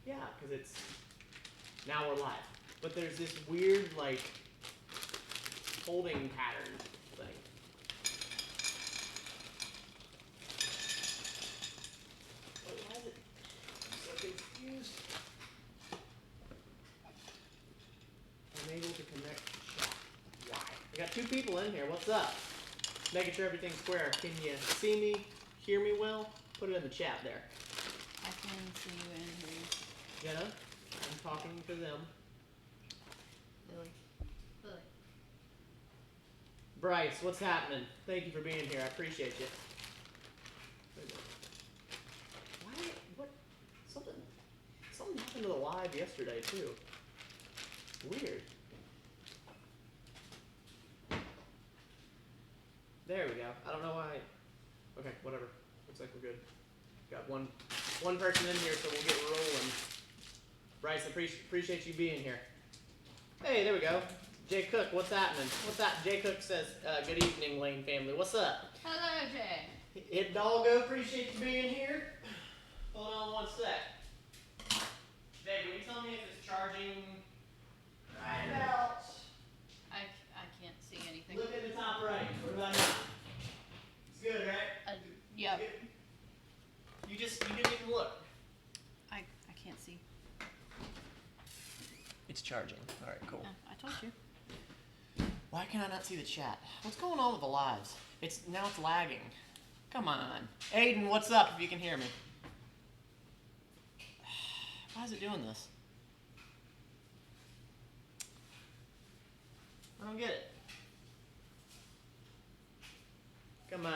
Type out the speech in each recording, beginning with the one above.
Yeah, because it's now we're live. But there's this weird like holding pattern thing. Wait, why is it? I'm so confused. I'm able to connect chat. Why? We got 2 people in here. What's up? Making sure everything's square. Can you see me, hear me well? Put it in the chat there. I can see you and hear you. Jenna, I'm talking to them. Lily. Bryce, what's happening? Thank you for being here. I appreciate you. Why? What? Something happened to the live yesterday too. Weird. There we go. I don't know why. Okay, whatever. Looks like we're good. Got one person in here, so we'll get rolling. Bryce, appreciate you being here. Hey, there we go. Jay Cook, what's happening? What's that? Jay Cook says, good evening, Lane family. What's up? Hello, Jay. Hit Doggo, appreciate you being here. Hold on one sec. Jay, can you tell me if it's charging right about? I can't see anything. Look at the top right. What about now? It's good, right? Yep. You didn't even look. I can't see. It's charging. All right, cool. I told you. Why can I not see the chat? What's going on with the lives? Now it's lagging. Come on. Aiden, what's up if you can hear me? Why is it doing this? I don't get it. Come on.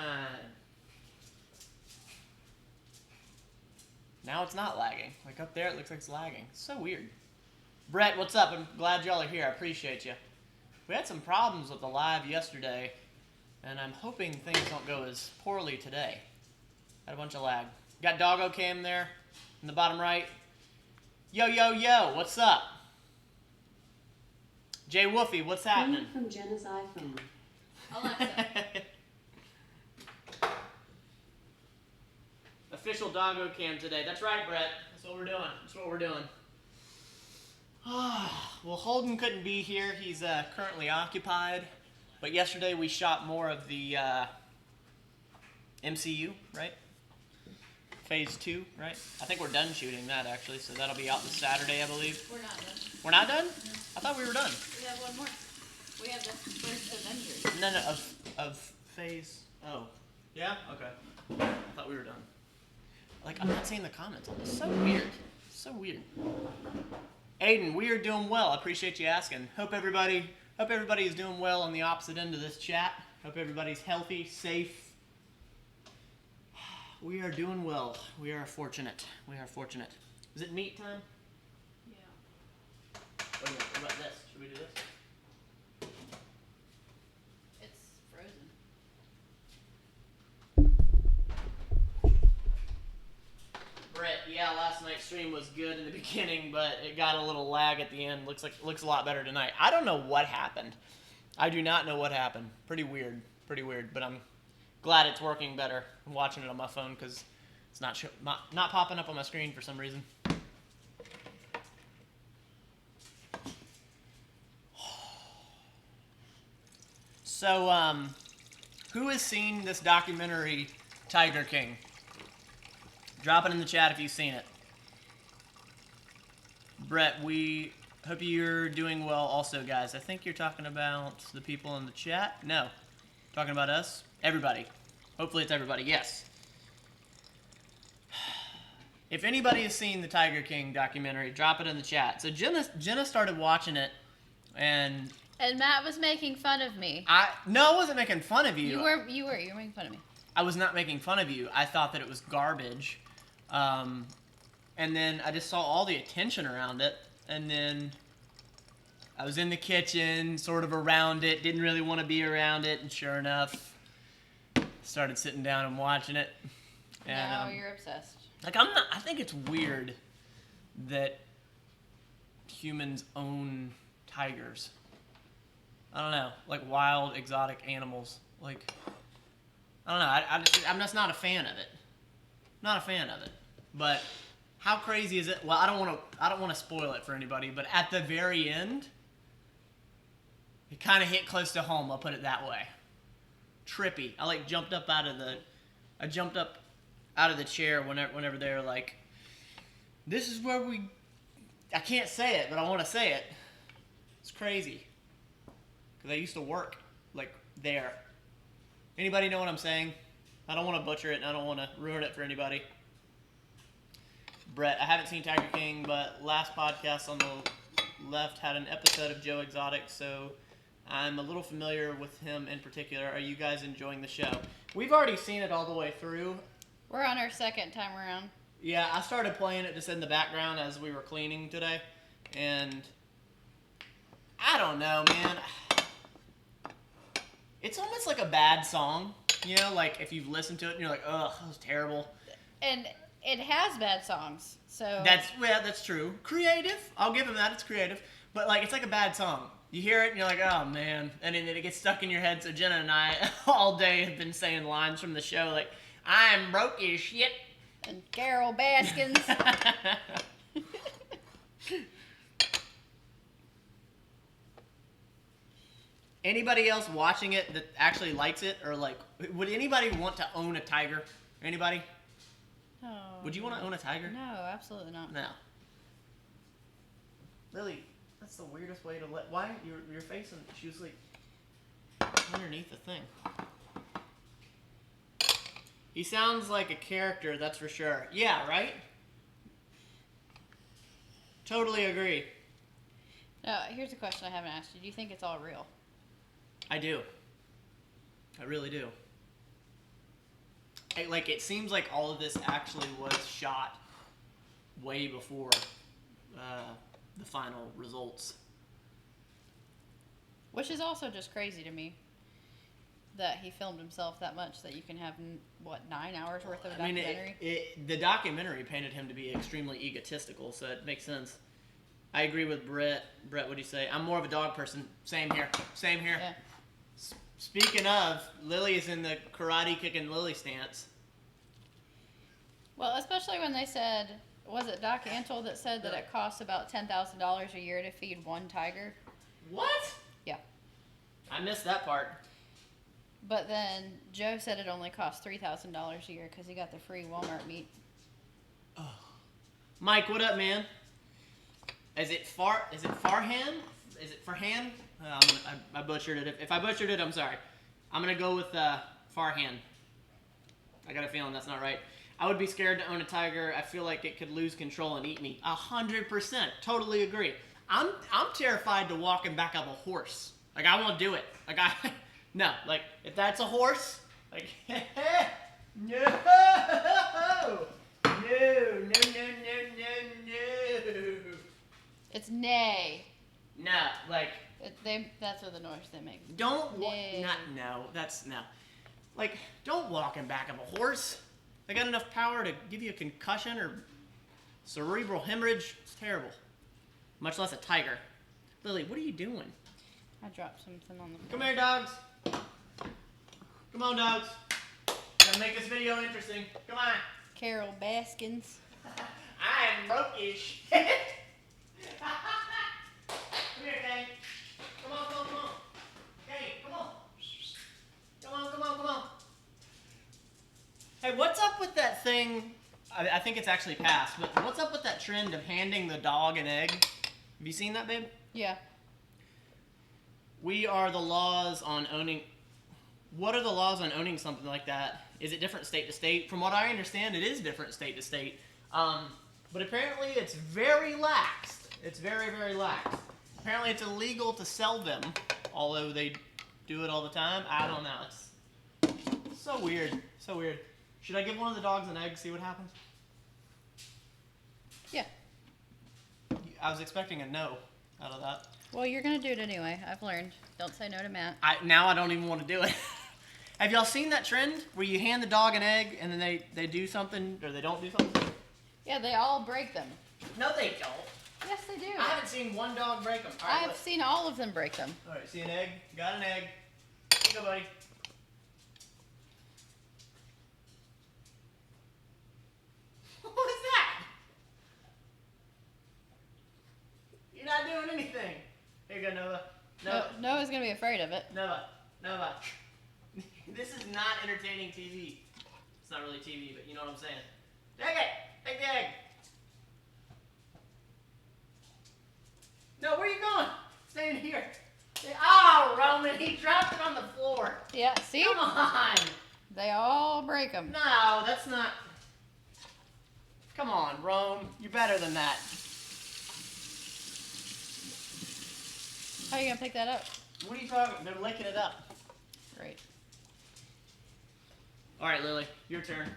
Now it's not lagging. Like up there, it looks like it's lagging. It's so weird. Brett, what's up? I'm glad y'all are here. I appreciate you. We had some problems with the live yesterday, and I'm hoping things don't go as poorly today. Had a bunch of lag. Got Doggo Cam there in the bottom right. Yo, yo, yo, what's up? Jay Woofy, what's happening? From Jenna's iPhone. Alexa. Official Doggo Cam today. That's right, Brett. That's what we're doing. Well, Holden couldn't be here. He's currently occupied. But yesterday we shot more of the MCU, right? Phase 2, right? I think we're done shooting that, actually. So that'll be out this Saturday, I believe. We're not done. We're not done? I thought we were done. We have one more. We have the first Avengers. No, of phase... Oh. Yeah? Okay. I thought we were done. Like, I'm not seeing the comments on this. So weird. So weird. Aiden, we are doing well. I appreciate you asking. Hope everybody is doing well on the opposite end of this chat. Hope everybody's healthy, safe. We are doing well. We are fortunate. Is it meat time? Yeah. What about this? Should we do this? It's frozen. Brett, yeah, last night's stream was good in the beginning, but it got a little lag at the end. Looks a lot better tonight. I don't know what happened. I do not know what happened. Pretty weird, but I'm glad it's working better. I'm watching it on my phone because it's not popping up on my screen for some reason. So, who has seen this documentary, Tiger King? Drop it in the chat if you've seen it. Brett, we hope you're doing well also, guys. I think you're talking about the people in the chat. No. Talking about us? Everybody. Hopefully it's everybody. Yes. If anybody has seen the Tiger King documentary, drop it in the chat. So Jenna started watching it, and Matt was making fun of me. I wasn't making fun of you. You were making fun of me. I was not making fun of you. I thought that it was garbage. And then I just saw all the attention around it. And then I was in the kitchen, sort of around it, didn't really want to be around it. And sure enough, started sitting down and watching it. And, now you're obsessed. I think it's weird that humans own tigers. I don't know, like wild, exotic animals. Like, I don't know. I'm just not a fan of it. Not a fan of it. But How crazy is it? Well, I don't want to spoil it for anybody, but at the very end, it kind of hit close to home. I'll put it that way. Trippy. I jumped up out of the chair whenever they were like, "This is where we." I can't say it, but I want to say it. It's crazy. Because I used to work there. Anybody know what I'm saying? I don't want to butcher it, and I don't want to ruin it for anybody. Brett, I haven't seen Tiger King, but last podcast on the left had an episode of Joe Exotic, so I'm a little familiar with him in particular. Are you guys enjoying the show? We've already seen it all the way through. We're on our second time around. Yeah, I started playing it just in the background as we were cleaning today, and I don't know, man. It's almost like a bad song, you know, like if you've listened to it and you're like, ugh, that was terrible. And it has bad songs, so... That's true. Creative. I'll give him that. It's creative. But, it's like a bad song. You hear it and you're like, oh, man. And then it gets stuck in your head. So Jenna and I all day have been saying lines from the show like, I'm broke as shit. And Carol Baskins. Anybody else watching it that actually likes it? Or, would anybody want to own a tiger? Anybody? No. Would you want to own a tiger? No, absolutely not. No. Lily, that's the weirdest way to let... Why? You're facing... She was, underneath the thing. He sounds like a character, that's for sure. Yeah, right? Totally agree. Now, here's a question I haven't asked you. Do you think it's all real? I do. I really do. It seems like all of this actually was shot way before the final results. Which is also just crazy to me. That he filmed himself that much that you can have, 9 hours worth of a documentary? The documentary painted him to be extremely egotistical, so it makes sense. I agree with Brett. Brett, what do you say? I'm more of a dog person. Same here. Yeah. Speaking of, Lily is in the karate kicking Lily stance. Well, especially when they said, was it Doc Antle that said that it costs about $10,000 a year to feed one tiger? What? Yeah. I missed that part. But then Joe said it only costs $3,000 a year because he got the free Walmart meat. Oh. Mike, what up, man? Is it Farhan? Is it Farhan? I butchered it. If I butchered it, I'm sorry. I'm going to go with Farhan. I got a feeling that's not right. I would be scared to own a tiger. I feel like it could lose control and eat me. 100%. Totally agree. I'm terrified to walking back up a horse. I won't do it. No. If that's a horse, no. No. It's neigh. No, that's what the noise they make. Don't Neigh. Don't walk in back of a horse. They got enough power to give you a concussion or cerebral hemorrhage. It's terrible. Much less a tiger. Lily, what are you doing? I dropped something on the floor. Come here, dogs. Come on, dogs. Gotta make this video interesting. Come on. Carol Baskins. I am broke as shit. Come here, Kay. Come on. Kay, come on. Come on. Hey, what's up with that thing? I think it's actually passed, but what's up with that trend of handing the dog an egg? Have you seen that, babe? Yeah. What are the laws on owning something like that? Is it different state to state? From what I understand, it is different state to state. But apparently it's very lax. It's very, very lax. Apparently it's illegal to sell them, although they do it all the time. I don't know. It's so weird. Should I give one of the dogs an egg, see what happens? Yeah. I was expecting a no out of that. Well, you're going to do it anyway. I've learned. Don't say no to Matt. Now I don't even want to do it. Have y'all seen that trend where you hand the dog an egg and then they do something or they don't do something? Yeah, they all break them. No, they don't. Yes, they do. I haven't seen one dog break them. All right, I've seen all of them break them. All right, see an egg? Got an egg. Here you go, buddy. What is that? go, Nova. No, Noah's gonna be afraid of it. Nova. This is not entertaining TV. It's not really TV, but you know what I'm saying. Take it! Take the egg! No, where are you going? Stay in here. Oh, Roman, he dropped it on the floor. Yeah, see? Come on. They all break them. No, that's not. Come on, Rome. You're better than that. How are you gonna pick that up? What are you talking about? They're licking it up. Great. All right, Lily, your turn.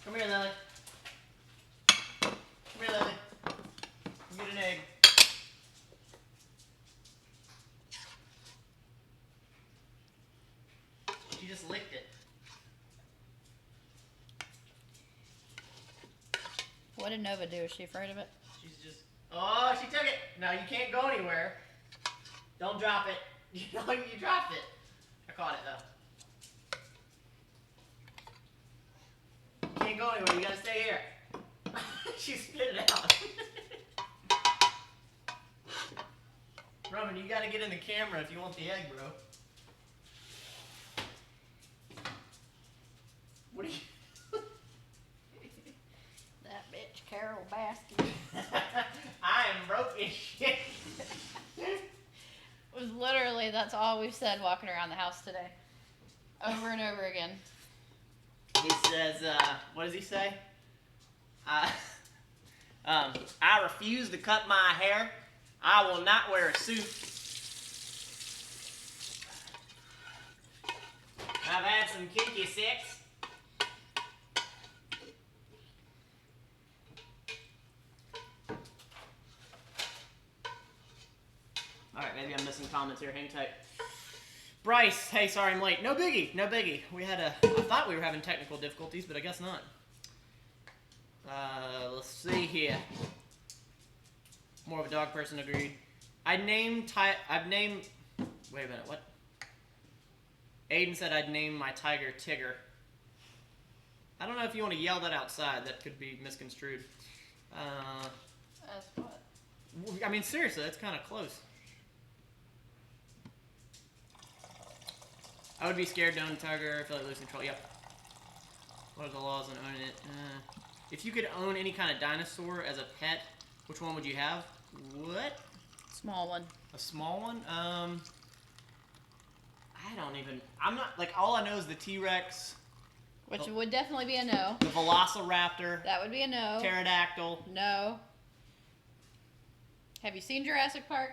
Come here, Lily. Come here, Lily. Get an egg. She just licked it. What did Nova do? Is she afraid of it? She's just. Oh, she took it. No, you can't go anywhere. Don't drop it. You know you dropped it. I caught it though. You can't go anywhere. You gotta stay here. She spit it out. Roman, you gotta get in the camera if you want the egg, bro. What are you? That bitch, Carol Baskin. I am broke as shit. It was literally, that's all we've said walking around the house today. Over and over again. He says, what does he say? I refuse to cut my hair. I will not wear a suit. I've had some kinky sex. Alright, maybe I'm missing comments here. Hang tight. Bryce, hey, sorry I'm late. No biggie, no biggie. I thought we were having technical difficulties, but I guess not. Let's see here. More of a dog person, agreed. Wait a minute, what? Aiden said I'd name my tiger Tigger. I don't know if you want to yell that outside. That could be misconstrued. As what? I mean, seriously, that's kind of close. I would be scared to own a tiger. I feel like losing control. Yep. What are the laws on owning it? If you could own any kind of dinosaur as a pet, which one would you have? What? Small one. A small one? I don't even. I'm not like. All I know is the T-Rex. Which would definitely be a no. The Velociraptor. That would be a no. Pterodactyl. No. Have you seen Jurassic Park?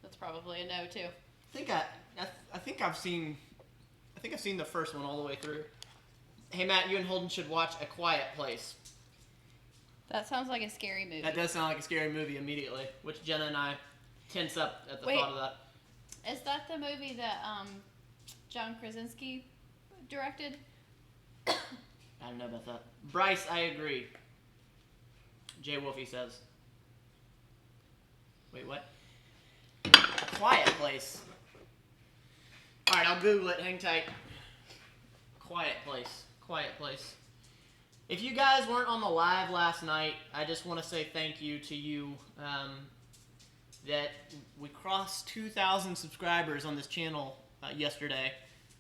That's probably a no too. I think I've seen the first one all the way through. Hey Matt, you and Holden should watch A Quiet Place. That sounds like a scary movie. That does sound like a scary movie immediately, which Jenna and I tense up at the thought of that. Is that the movie that John Krasinski directed? I don't know about that. Bryce, I agree. Jay Wolfie says. Wait, what? A Quiet Place. Alright, I'll Google it. Hang tight. Quiet Place. Quiet Place. If you guys weren't on the live last night, I just want to say thank you to you. That we crossed 2,000 subscribers on this channel yesterday,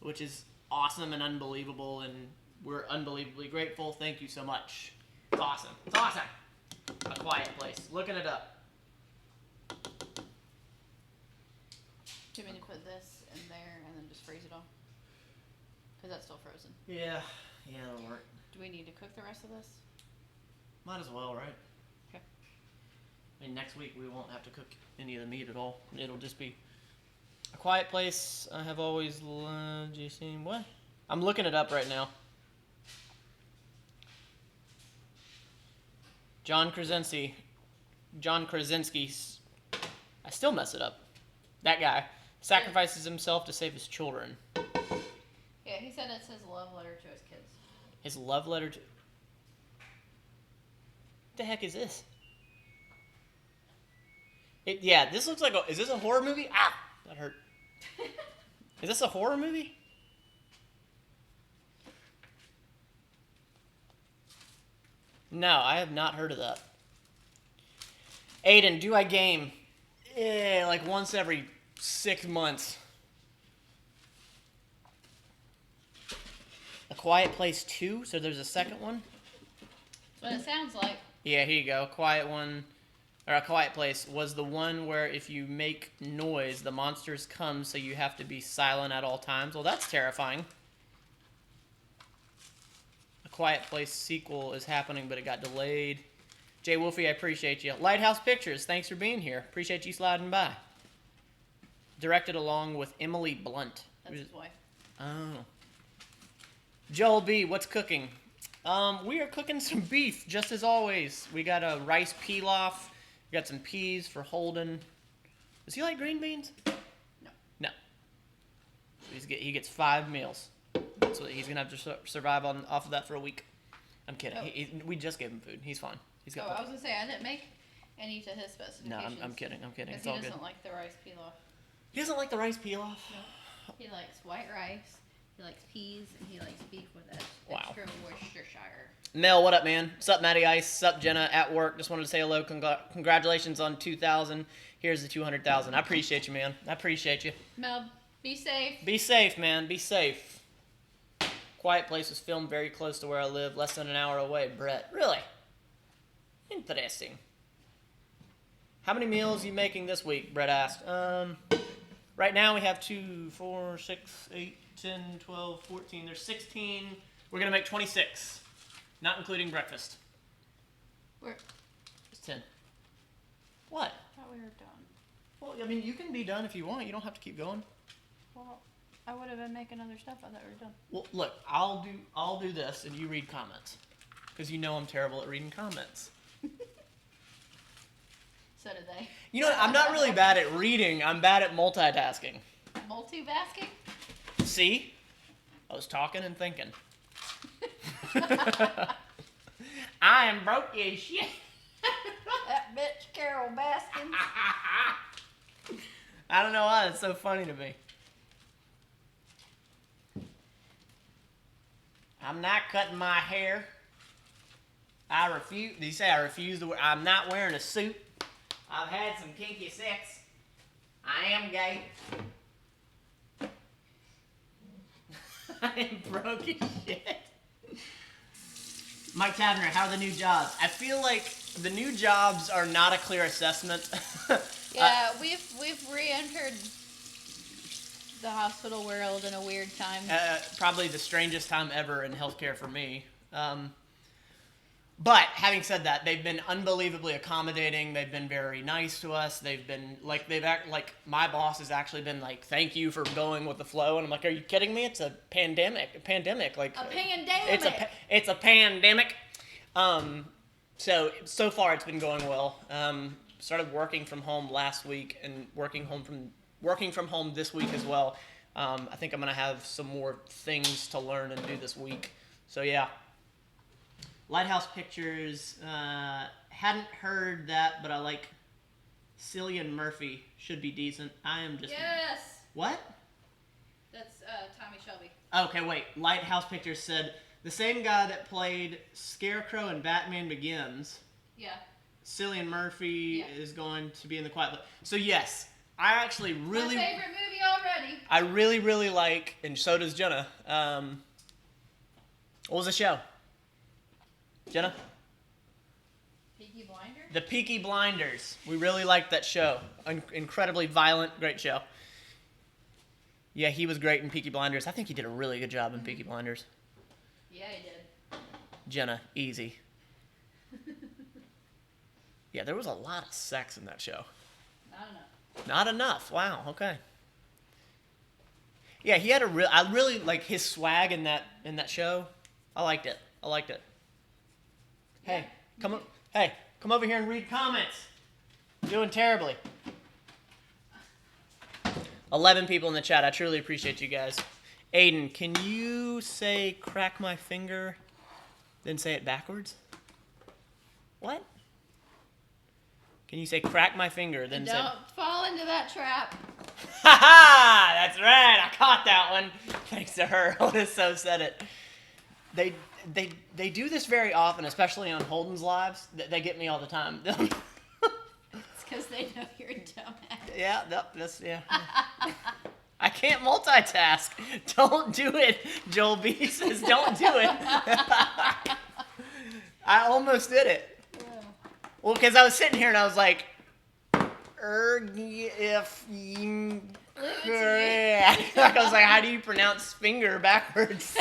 which is awesome and unbelievable, and we're unbelievably grateful. Thank you so much. It's awesome. It's awesome. A Quiet Place. Looking it up. Do you want me to put this in there and then just freeze it all? Because that's still frozen. Yeah, that'll work. Do we need to cook the rest of this? Might as well, right? Okay. I mean, next week we won't have to cook any of the meat at all. It'll just be A Quiet Place. I have always loved you. Seen what? I'm looking it up right now. John Krasinski. I still mess it up. That guy sacrifices himself to save his children. Yeah, he said it's his love letter to his kids. His love letter to... What the heck is this? Yeah, this looks like a... Is this a horror movie? Ah! That hurt. Is this a horror movie? No, I have not heard of that. Aiden, do I game? Like once every 6 months. A Quiet Place 2, so there's a second one? That's what it sounds like. Yeah, here you go. A Quiet Place was the one where if you make noise, the monsters come, so you have to be silent at all times. Well, that's terrifying. A Quiet Place sequel is happening, but it got delayed. Jay Wolfie, I appreciate you. Lighthouse Pictures, thanks for being here. Appreciate you sliding by. Directed along with Emily Blunt. That's his wife. Oh. Joel B, what's cooking? We are cooking some beef, just as always. We got a rice pilaf. We got some peas for Holden. Does he like green beans? No. No. He gets 5 meals. So he's going to have to survive off of that for a week. I'm kidding. Oh. We just gave him food. He's fine. He's got I was going to say, I didn't make any to his specifications. No, I'm kidding. It's he all good. doesn't like the rice pilaf. He doesn't like the rice pilaf? No. He likes white rice, he likes peas, and he likes beef with extra Worcestershire. Mel, what up, man? What's up, Matty Ice? What's up, Jenna? At work. Just wanted to say hello. Congratulations on 2,000. Here's the 200,000. I appreciate you, man. I appreciate you. Mel, be safe. Be safe, man. Be safe. Quiet Place was filmed very close to where I live, less than an hour away. Brett. Really? Interesting. How many meals are you making this week? Brett asked. Right now we have 2, 4, 6, 8, 10, 12, 14. There's 16. We're going to make 26. Not including breakfast. It's 10. What? I thought we were done. Well, I mean, you can be done if you want. You don't have to keep going. Well, I would have been making other stuff. I thought we were done. Well, look, I'll do this, and you read comments, because you know I'm terrible at reading comments. So did they. You know what? I'm not really bad at reading. I'm bad at multitasking. Multi-basking? See? I was talking and thinking. I am broke as shit. That bitch Carol Baskin. I don't know why it's so funny to me. I'm not cutting my hair. I refuse. Did you say I refuse to wear? I'm not wearing a suit. I've had some kinky sex. I am gay. I am broke as shit. Mike Tavener, how are the new jobs? I feel like the new jobs are not a clear assessment. Yeah, we've re-entered the hospital world in a weird time. Probably the strangest time ever in healthcare for me. But having said that, they've been unbelievably accommodating. They've been very nice to us. They've been like my boss has actually been like, "Thank you for going with the flow." And I'm like, "Are you kidding me? It's a pandemic. Like A pandemic. It's a pandemic." So far it's been going well. Started working from home last week and working from home this week as well. I think I'm gonna have some more things to learn and do this week. So yeah. Lighthouse Pictures, hadn't heard that, but I like Cillian Murphy, should be decent. I am just... Yes! What? That's Tommy Shelby. Okay, wait. Lighthouse Pictures said, the same guy that played Scarecrow in Batman Begins, Yeah. Cillian Murphy is going to be in The Quiet Place. So yes, I actually really... My favorite movie already. I really, really like, and so does Jenna, what was the show? Jenna? Peaky Blinders? The Peaky Blinders. We really liked that show. Incredibly violent, great show. Yeah, he was great in Peaky Blinders. I think he did a really good job in Peaky Blinders. Yeah, he did. Jenna, easy. Yeah, there was a lot of sex in that show. Not enough. Not enough. Wow, okay. Yeah, he had I really like his swag in that show. I liked it. Hey, come over here and read comments. You're doing terribly. 11 people in the chat. I truly appreciate you guys. Aiden, can you say crack my finger, then say it backwards? What? Can you say crack my finger, then say... Don't fall into that trap. Ha ha! That's right. I caught that one. Thanks to her. Otis so said it. They do this very often, especially on Holden's lives. They get me all the time. they know you're a dumbass. Yeah, that's yeah. I can't multitask. Don't do it. Joel B says, don't do it. I almost did it. Well, because I was sitting here and I was like, if you. I was like, how do you pronounce finger backwards?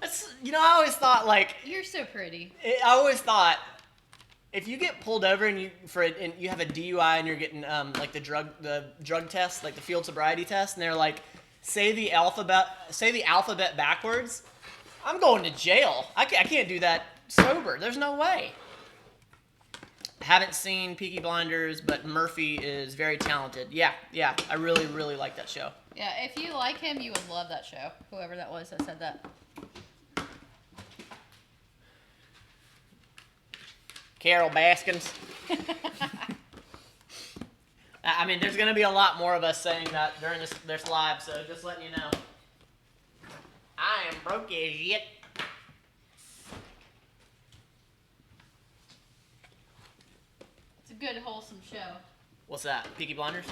I always thought like. You're so pretty. I always thought if you get pulled over and you have a DUI and you're getting like the drug test, like the field sobriety test, and they're like, say the alphabet backwards, I'm going to jail. I can't do that sober. There's no way. Haven't seen Peaky Blinders, but Murphy is very talented. Yeah, I really, really like that show. Yeah, if you like him, you would love that show. Whoever that was that said that. Carol Baskins. I mean, there's going to be a lot more of us saying that during this live, so just letting you know. I am broke as shit. It's a good, wholesome show. What's that? Peaky Blinders?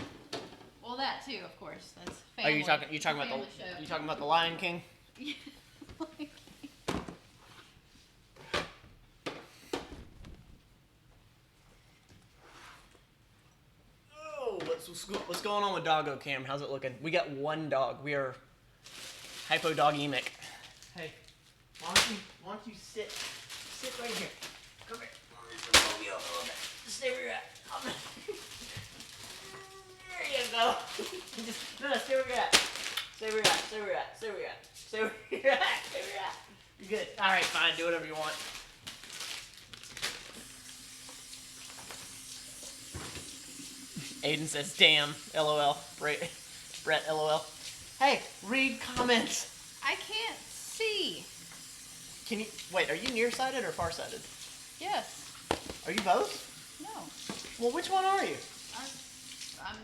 Well, that too, of course. That's Oh, family. you talking about the Lion King? Oh, what's going on with Doggo Cam? How's it looking? We got one dog. We are hypodogemic. Hey, why don't you sit right here? Come here. Move you up a little bit. Stay where you're at. There you go. No, stay where you're at. Stay where you're at. Stay where you're at. Stay where you're at. Stay where you're at. Stay where you're at. You're good. All right, fine. Do whatever you want. Aiden says, "Damn, LOL." Brett, LOL. Hey, read comments. I can't see. Can you wait? Are you nearsighted or farsighted? Yes. Are you both? No. Well, which one are you? I'm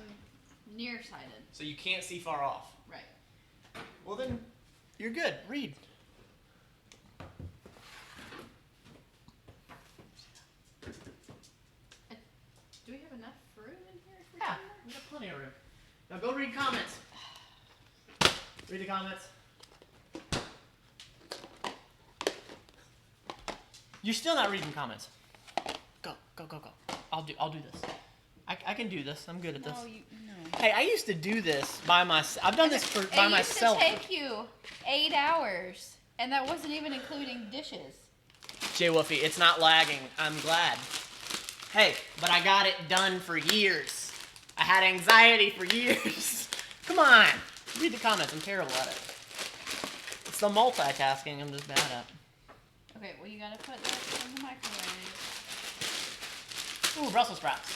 nearsighted. So you can't see far off. Right. Well then, you're good. Read. Do we have enough room in here? Yeah, we got plenty of room. Now go read comments. Read the comments. You're still not reading comments. Go. I'll do this. I can do this. I'm good at this. No. Hey, I used to do this by myself. I've done this by myself. It used to take you 8 hours, and that wasn't even including dishes. Jay Woofy, it's not lagging. I'm glad. Hey, but I got it done for years. I had anxiety for years. Come on. Read the comments. I'm terrible at it. It's the multitasking I'm just bad at. Okay, well, you gotta put that in the microwave. Ooh, Brussels sprouts.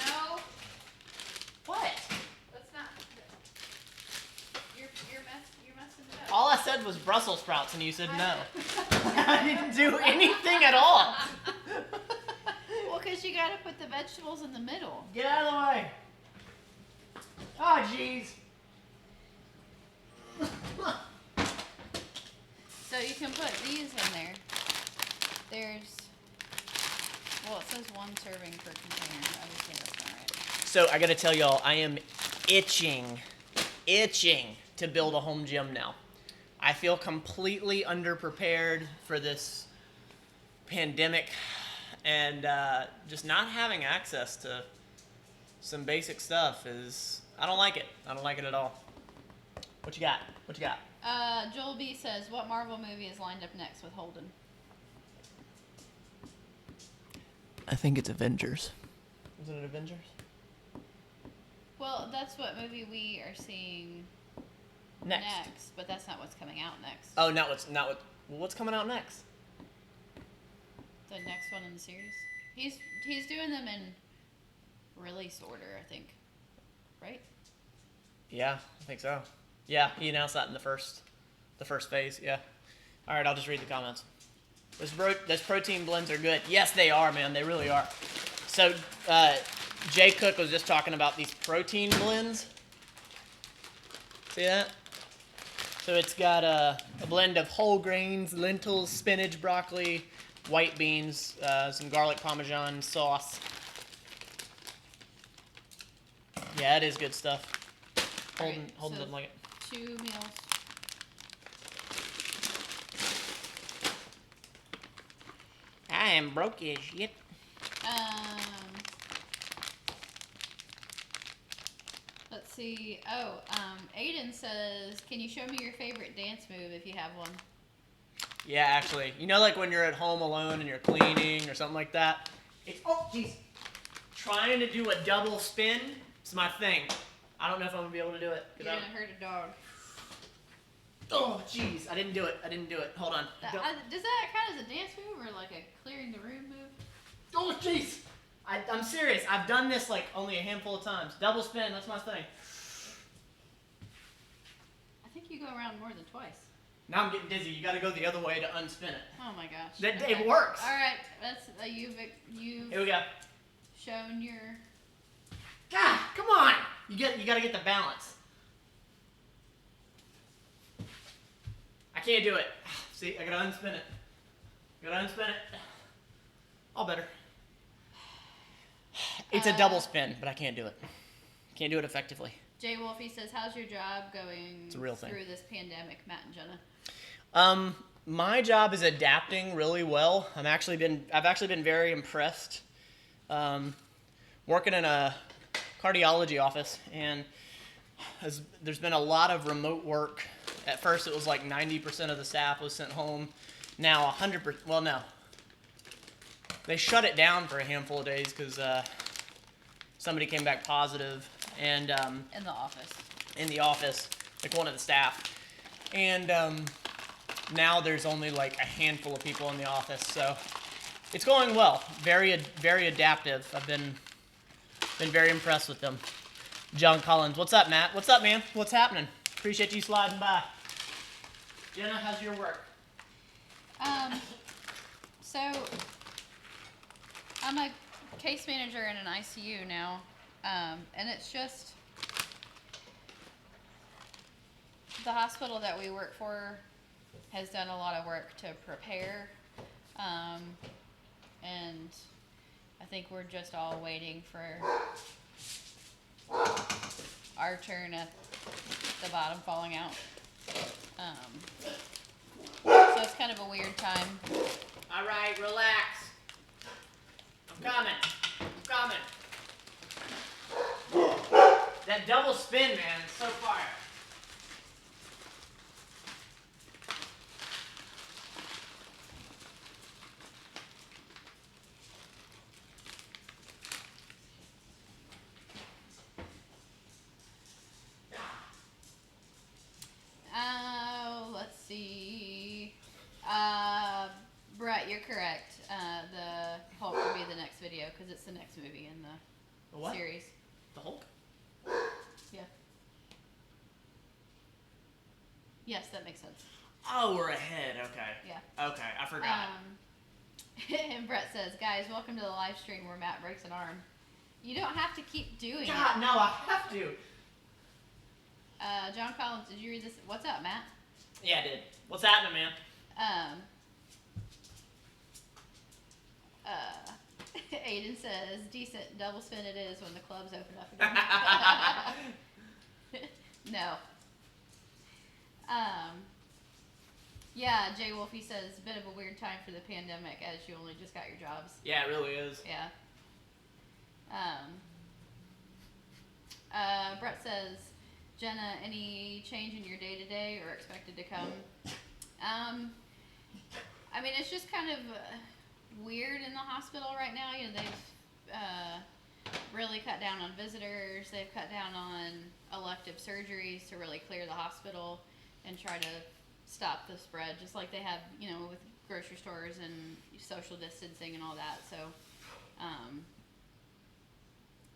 No, What? that's not. You're messing it up. All I said was Brussels sprouts, and you said no. I didn't do anything at all. Well, because you gotta put the vegetables in the middle. Get out of the way. Oh, jeez. So you can put these in there. There's, well, it says 1 serving per container. Obviously, that's not right. So I gotta tell y'all, I am itching to build a home gym now. I feel completely underprepared for this pandemic, and just not having access to some basic stuff I don't like it. I don't like it at all. What you got? Joel B says, what Marvel movie is lined up next with Holden? I think it's Avengers. Is it Avengers? Well, that's what movie we are seeing next, but that's not what's coming out next. Oh, what's coming out next? The next one in the series. He's doing them in release order, I think. Right? Yeah, I think so. Yeah, he announced that in the first phase. Yeah. All right, I'll just read the comments. Those protein blends are good. Yes, they are, man. They really are. So, Jay Cook was just talking about these protein blends. See that? So it's got a blend of whole grains, lentils, spinach, broccoli, white beans, some garlic parmesan sauce. Yeah, it is good stuff. Holden so doesn't like it. 2 meals. I am broke as shit. Let's see. Aiden says, "Can you show me your favorite dance move if you have one?" Yeah, actually. You know, like when you're at home alone and you're cleaning or something like that? Oh, jeez. Trying to do a double spin is my thing. I don't know if I'm going to be able to do it. You're going to hurt a dog. Oh, jeez. I didn't do it. Hold on. Does that count as a dance move or like a clearing the room move? Oh, jeez. I'm serious. I've done this like only a handful of times. Double spin, that's my thing. I think you go around more than twice. Now I'm getting dizzy. You got to go the other way to unspin it. Oh my gosh. It works. All right, that's you've Here we go. shown your. God, come on. You got to get the balance. I can't do it. See, I got to unspin it. All better. It's a double spin, but I can't do it. Can't do it effectively. Jay Wolfie says, "How's your job going It's a real thing. through this pandemic, Matt and Jenna?" My job is adapting really well. I've actually been very impressed. Working in a cardiology office, and there's been a lot of remote work. At first, it was like 90% of the staff was sent home. Now 100%. Well, no. They shut it down for a handful of days because somebody came back positive, and In the office. in the office, like one of the staff, and now there's only like a handful of people in the office, so it's going well. Very adaptive. I've been very impressed with them. John Collins, what's up, Matt? What's up, man? What's happening? Appreciate you sliding by. Jenna, how's your work? So I'm a case manager in an ICU now, and it's just the hospital that we work for has done a lot of work to prepare, and I think we're just all waiting for our turn at the bottom falling out. So it's kind of a weird time. All right, relax. I'm coming. That double spin, man, is so fire. Let's see. Brett, you're correct. The Hulk will be the next video because it's the next movie in the What? series. The Hulk? Yeah. Yes, that makes sense. Oh, we're ahead. Okay. Yeah. Okay, I forgot. And Brett says, "Guys, welcome to the live stream where Matt breaks an arm." You don't have to keep doing God, it. no, I have to. John Collins, did you read this? What's up, Matt? Yeah, I did. What's happening, man? Aiden says, "Decent double spin it is when the clubs open up again." No. Yeah, Jay Wolfie says, "Bit of a weird time for the pandemic as you only just got your jobs." Yeah, it really is. Yeah. Brett says, "Jenna, any change in your day-to-day or expected to come?" I mean, it's just kind of weird in the hospital right now. You know, they've really cut down on visitors. They've cut down on elective surgeries to really clear the hospital and try to stop the spread, just like they have, you know, with grocery stores and social distancing and all that. So,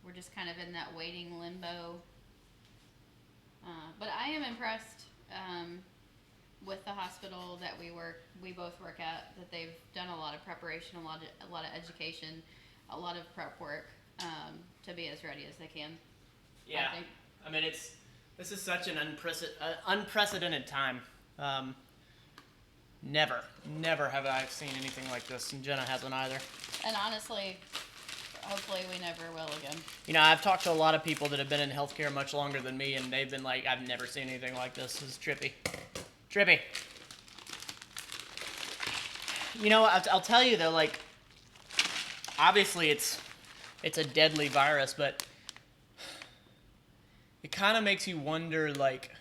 we're just kind of in that waiting limbo. But I am impressed with the hospital that we both work at, that they've done a lot of preparation, a lot of education, a lot of prep work to be as ready as they can. Yeah. I mean, this is such an unprecedented time. Never have I seen anything like this, and Jenna hasn't either. And honestly, hopefully we never will again. You know, I've talked to a lot of people that have been in healthcare much longer than me, and they've been like, I've never seen anything like this. This is trippy. Trippy. You know, I'll tell you though, like, obviously it's a deadly virus, but it kind of makes you wonder, like,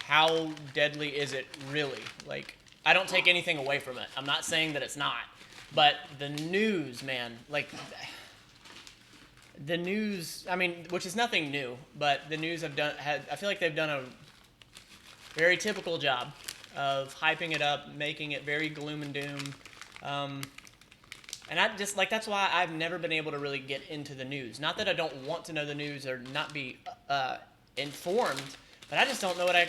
how deadly is it really? Like, I don't take anything away from it. I'm not saying that it's not. But the news, man, like, the news, I mean, which is nothing new, but the news I feel like they've done a very typical job of hyping it up, making it very gloom and doom. And I just, like, that's why I've never been able to really get into the news. Not that I don't want to know the news or not be informed, but I just don't know what I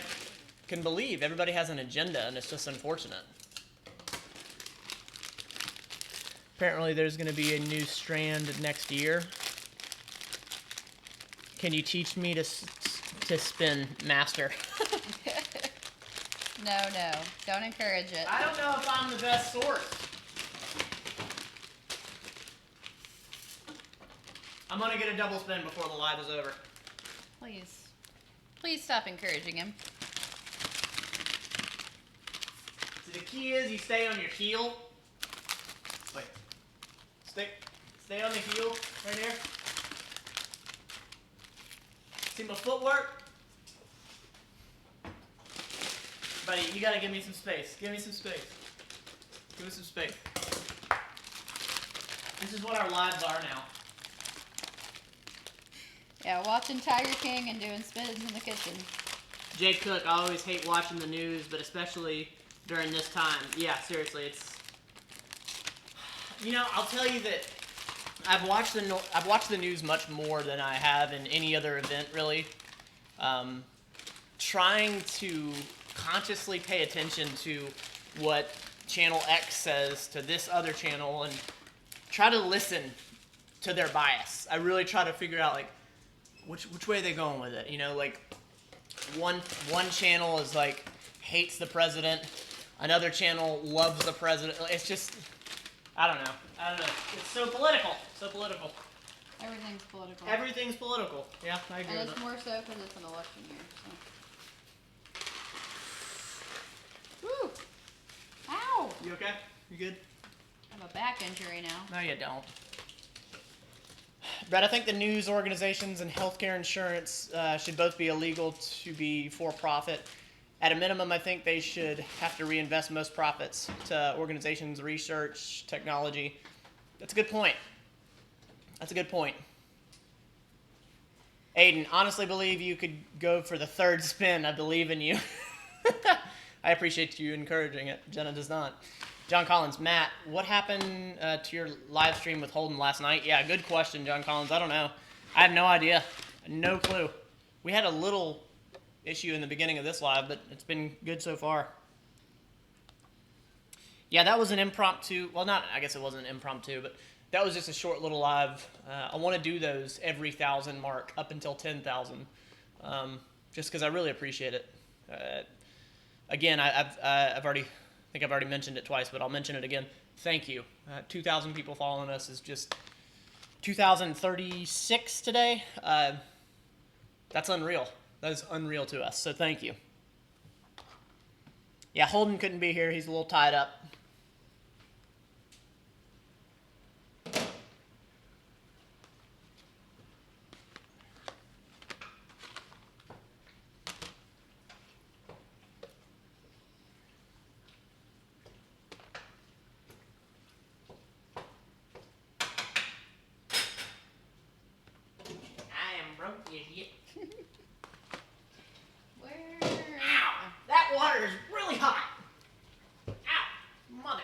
can believe. Everybody has an agenda, and it's just unfortunate. Apparently there's going to be a new strand next year. Can you teach me to spin, master? No, don't encourage it. I don't know if I'm the best source. I'm going to get a double spin before the live is over. Please stop encouraging him. So the key is you stay on your heel. Wait. Stay on the heel right here. See my footwork? Buddy, you gotta give me some space. Give me some space. Give me some space. This is what our lives are now. Yeah, watching Tiger King and doing spins in the kitchen. Jay Cook, I always hate watching the news, but especially during this time. Yeah, seriously, it's... You know, I'll tell you that I've watched the news much more than I have in any other event, really. Trying to consciously pay attention to what Channel X says to this other channel and try to listen to their bias. I really try to figure out, like, which way are they going with it? You know, like, one channel is like hates the president, another channel loves the president. It's just, I don't know. It's so political. Everything's political. Everything's political. Yeah, I agree And with it's that. more so because it's an election year. So. Woo! Ow! You okay? You good? I have a back injury now. No, you don't. Brett, I think the news organizations and healthcare insurance should both be illegal to be for profit. At a minimum, I think they should have to reinvest most profits to organizations, research, technology. That's a good point. Aiden, honestly believe you could go for the third spin. I believe in you. I appreciate you encouraging it. Jenna does not. John Collins, Matt, what happened to your live stream with Holden last night? Yeah, good question, John Collins. I don't know. I have no idea. No clue. We had a little issue in the beginning of this live, but it's been good so far. Yeah, that was an impromptu. Well, I guess it wasn't impromptu, but that was just a short little live. I want to do those every 1,000 mark up until 10,000, just because I really appreciate it. Again, I've already mentioned it twice, but I'll mention it again. Thank you. 2,000 people following us is just 2,036 today. That's unreal. That is unreal to us. So thank you. Yeah, Holden couldn't be here. He's a little tied up. Ow! That water is really hot. Ow! Mother.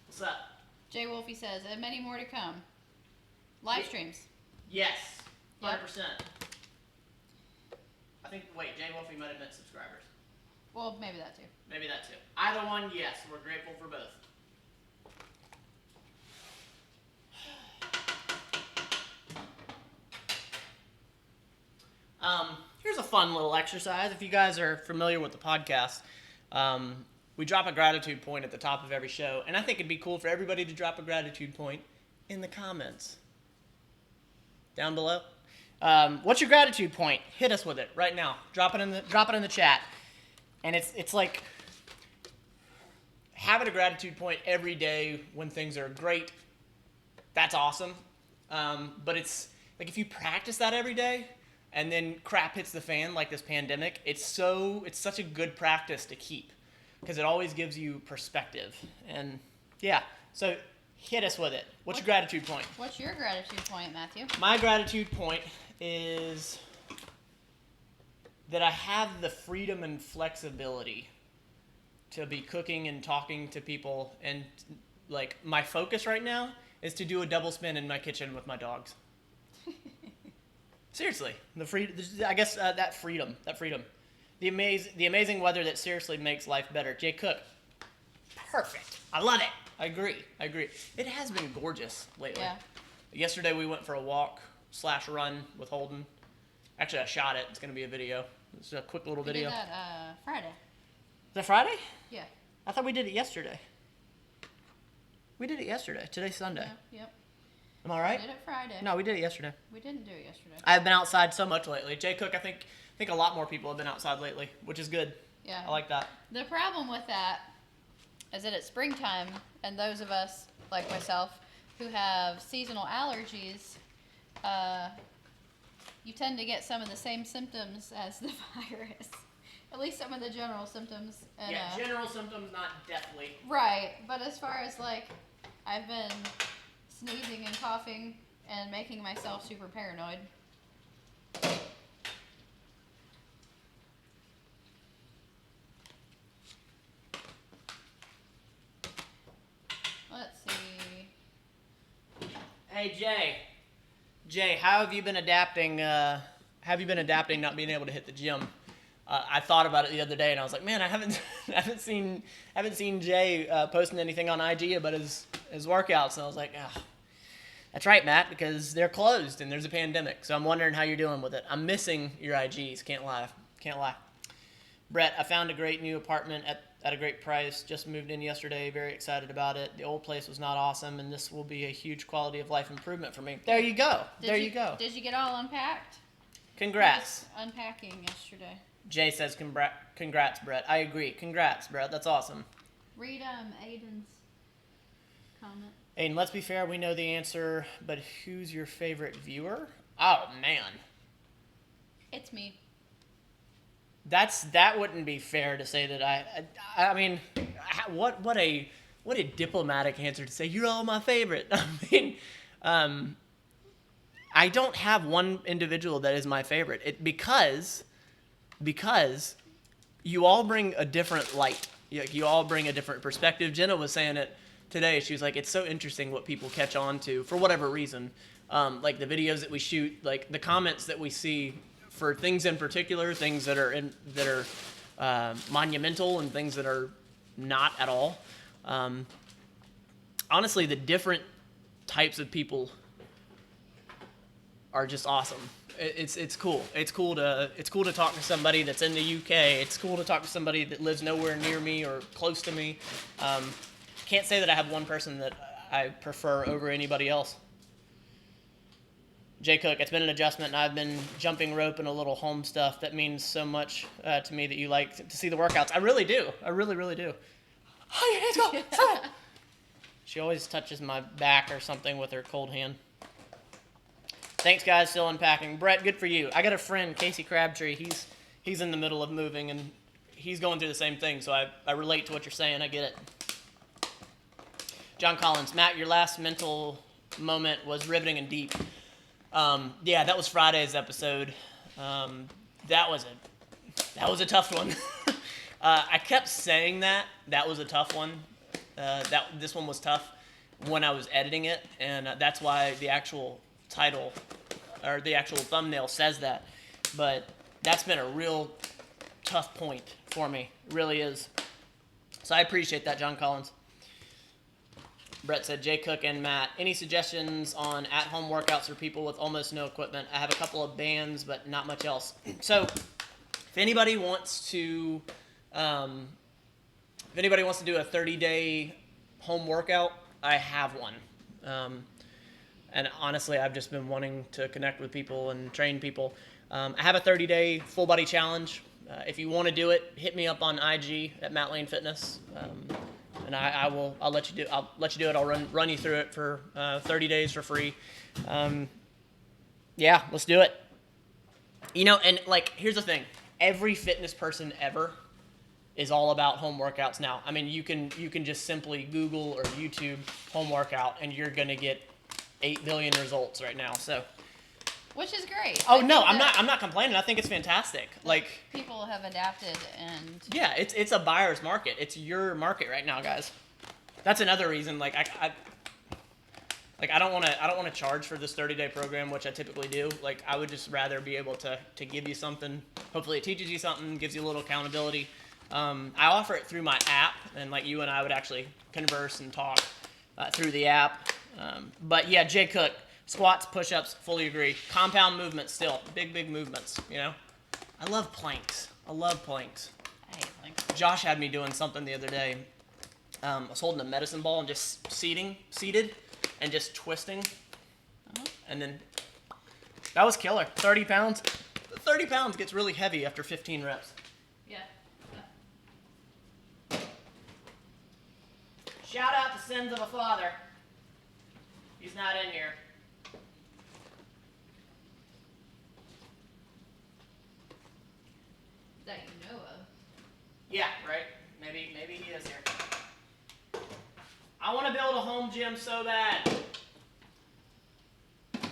What's up? Jay Wolfie says, and many more to come. Live streams. Yes. 100%. Yep. I think, wait, Jay Wolfie might have meant subscribers. Well, maybe that too. Maybe that too. Either one, yes. We're grateful for both. Here's a fun little exercise. If you guys are familiar with the podcast, we drop a gratitude point at the top of every show, and I think it'd be cool for everybody to drop a gratitude point in the comments down below. What's your gratitude point? Hit us with it right now. Drop it in the chat. And it's like having a gratitude point every day when things are great. That's awesome. But it's like if you practice that every day and then crap hits the fan like this pandemic, it's such a good practice to keep because it always gives you perspective. And yeah, so hit us with it. What's your gratitude point? What's your gratitude point, Matthew? My gratitude point is that I have the freedom and flexibility to be cooking and talking to people, and like my focus right now is to do a double spin in my kitchen with my dogs. Seriously, that freedom, the amazing weather that seriously makes life better. Jay Cook, perfect. I love it. I agree. It has been gorgeous lately. Yeah. Yesterday we went for a walk/run with Holden. Actually, I shot it. It's going to be a video. It's a quick little video. We did that Friday. Is that Friday? Yeah. I thought we did it yesterday. We did it yesterday. Today's Sunday. Yep. Am I right? We did it Friday. No, we did it yesterday. We didn't do it yesterday. I've been outside so much lately. Jay Cook, I think a lot more people have been outside lately, which is good. Yeah. I like that. The problem with that is that it's springtime, and those of us, like myself, who have seasonal allergies, you tend to get some of the same symptoms as the virus. At least some of the general symptoms. And, general symptoms, not deathly. Right, but as far as like, I've been sneezing and coughing and making myself super paranoid. Let's see. Hey Jay, how have you been adapting? Not being able to hit the gym? I thought about it the other day, and I was like, man, I haven't seen Jay posting anything on IG about his workouts, and I was like, that's right, Matt, because they're closed and there's a pandemic. So I'm wondering how you're doing with it. I'm missing your IGs. Can't lie. Brett, I found a great new apartment at a great price. Just moved in yesterday. Very excited about it. The old place was not awesome, and this will be a huge quality of life improvement for me. There you go. Did you go. Did you get all unpacked? Congrats. Unpacking yesterday. Jay says, congrats, Brett. I agree. Congrats, Brett. That's awesome. Read Aiden's comment. Aiden, let's be fair. We know the answer, but who's your favorite viewer? Oh, man. It's me. That wouldn't be fair to say that I mean, what a diplomatic answer to say, you're all my favorite. I mean, I don't have one individual that is my favorite. Because you all bring a different light. You all bring a different perspective. Jenna was saying it today. She was like, it's so interesting what people catch on to for whatever reason. Like the videos that we shoot, like the comments that we see for things in particular, things that are monumental and things that are not at all. Honestly, the different types of people are just awesome. It's cool. It's cool to talk to somebody that's in the UK. It's cool to talk to somebody that lives nowhere near me or close to me. Can't say that I have one person that I prefer over anybody else. Jay Cook, it's been an adjustment, and I've been jumping rope and a little home stuff. That means so much to me that you like to see the workouts. I really do. I really, really do. Oh, your hands go. She always touches my back or something with her cold hand. Thanks, guys. Still unpacking. Brett, good for you. I got a friend, Casey Crabtree. He's in the middle of moving, and he's going through the same thing, so I relate to what you're saying. I get it. John Collins, Matt, your last mental moment was riveting and deep. Yeah, that was Friday's episode. That was a tough one. I kept saying that was a tough one. This one was tough when I was editing it, and that's why the actual title or the actual thumbnail says that. But that's been a real tough point for me. It really is. So I appreciate that, John Collins. Brett said, Jay Cook and Matt, any suggestions on at-home workouts for people with almost no equipment? I have a couple of bands, but not much else. So, if anybody wants to do a 30-day home workout, I have one. And honestly, I've just been wanting to connect with people and train people. I have a 30-day full body challenge. If you want to do it, hit me up on IG at Matt Lane Fitness, and I'll let you do it. I'll run you through it for 30 days for free. Yeah, let's do it. And like, here's the thing: every fitness person ever is all about home workouts now. I mean, you can just simply Google or YouTube home workout, and you're gonna get 8 billion results right now. So. Which is great. Oh no, I'm not complaining. I think it's fantastic. Like, people have adapted, and yeah, it's a buyer's market. It's your market right now, guys. That's another reason. Like I don't want to charge for this 30-day program, which I typically do. Like, I would just rather be able to give you something. Hopefully, it teaches you something, gives you a little accountability. I offer it through my app, and like you and I would actually converse and talk through the app. But yeah, Jay Cook. Squats, push-ups, fully agree. Compound movements still. Big movements, I love planks. I hate planks. Josh had me doing something the other day. I was holding a medicine ball and just seated, and just twisting. Uh-huh. And then, that was killer. 30 pounds. 30 pounds gets really heavy after 15 reps. Yeah. Shout out to Sins of a Father. He's not in here. That you know of. Yeah, right. Maybe he is here. I want to build a home gym so bad. It's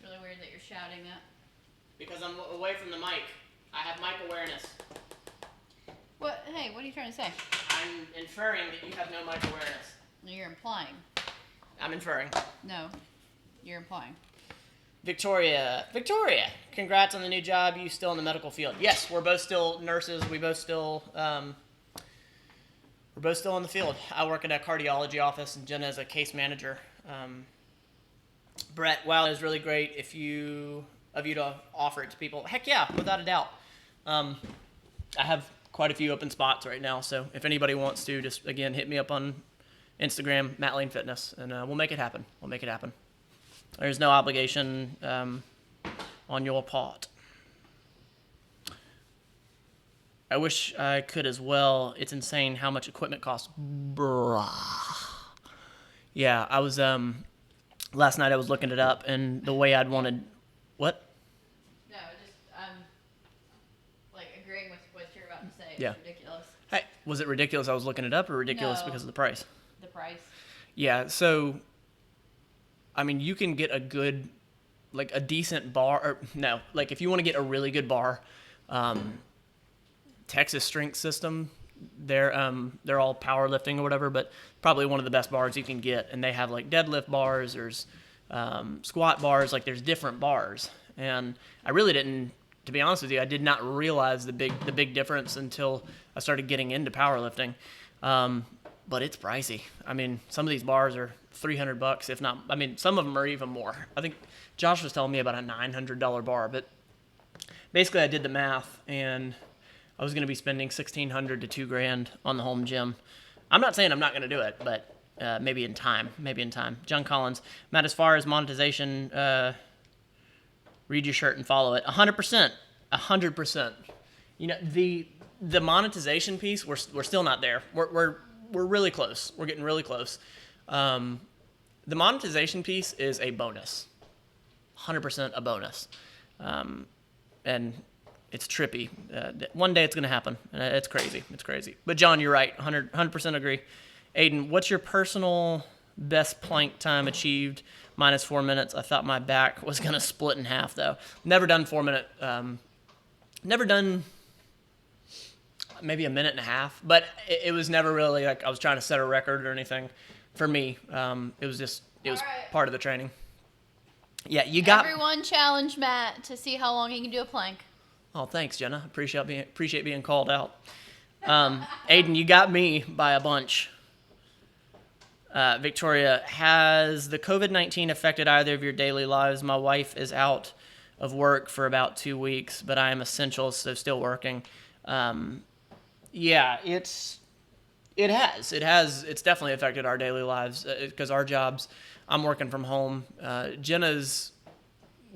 really weird that you're shouting that. Because I'm away from the mic. I have mic awareness. What? Hey, what are you trying to say? I'm inferring that you have no mic awareness. No, you're implying. I'm inferring. No, you're implying. Victoria, congrats on the new job. You still in the medical field? Yes, we're both still nurses. We're both still in the field. I work at a cardiology office, and Jenna is a case manager. Brett, wow, it was really great of you to offer it to people. Heck yeah, without a doubt. I have quite a few open spots right now, so if anybody wants to, just again hit me up on Instagram, Matt Lane Fitness, and we'll make it happen. There's no obligation on your part. I wish I could as well. It's insane how much equipment costs. Bruh. Yeah, I was last night I was looking it up, and the way I'd wanted. What? No, I'm like agreeing with what you're about to say. Yeah. It's ridiculous. Hey, was it ridiculous I was looking it up, or ridiculous No. because of the price? The price. Yeah, so I mean, you can get a decent bar, or no, like if you want to get a really good bar, Texas Strength System, they're all powerlifting or whatever, but probably one of the best bars you can get, and they have like deadlift bars, there's squat bars, like there's different bars, and I really didn't, to be honest with you, I did not realize the big difference until I started getting into powerlifting. But it's pricey. I mean, some of these bars are $300, if not. I mean, some of them are even more. I think Josh was telling me about a $900 bar, but basically, I did the math, and I was going to be spending $1,600 to $2,000 on the home gym. I'm not saying I'm not going to do it, but maybe in time. John Collins, Matt, as far as monetization, read your shirt and follow it. 100%. The monetization piece, we're still not there. We're really close. We're getting really close. The monetization piece is a bonus. 100% a bonus. And it's trippy. One day it's going to happen. It's crazy. But John, you're right. 100% agree. Aiden, what's your personal best plank time achieved minus 4 minutes? I thought my back was going to split in half, though. Never done 4 minute. Never done maybe a minute and a half, but it was never really like I was trying to set a record or anything. For me, it was right. Part of the training. Yeah, you got. Everyone challenge Matt to see how long he can do a plank. Oh, thanks, Jenna. Appreciate being called out. Aiden, you got me by a bunch. Victoria, has the COVID-19 affected either of your daily lives? My wife is out of work for about 2 weeks, but I am essential, so still working. Yeah, it has. It's definitely affected our daily lives because our jobs, I'm working from home. Jenna's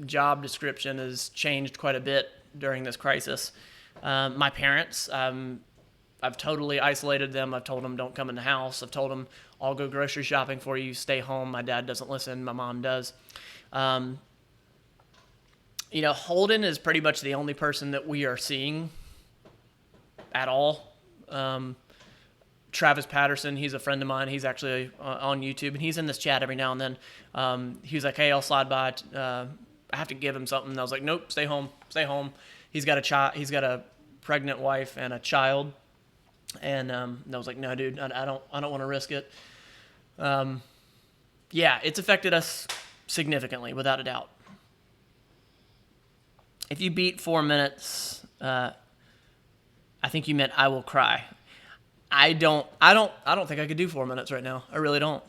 job description has changed quite a bit during this crisis. My parents, I've totally isolated them. I've told them don't come in the house. I've told them I'll go grocery shopping for you. Stay home. My dad doesn't listen. My mom does. Holden is pretty much the only person that we are seeing at all. Travis Patterson, he's a friend of mine. He's actually on YouTube, and he's in this chat every now and then. He was like, hey, I'll slide by. I have to give him something. And I was like, nope, stay home. He's got a child. He's got a pregnant wife and a child. And I was like, no, dude, I don't want to risk it. Yeah, it's affected us significantly, without a doubt. If you beat 4 minutes, I think you meant I will cry. I don't think I could do 4 minutes right now. I really don't.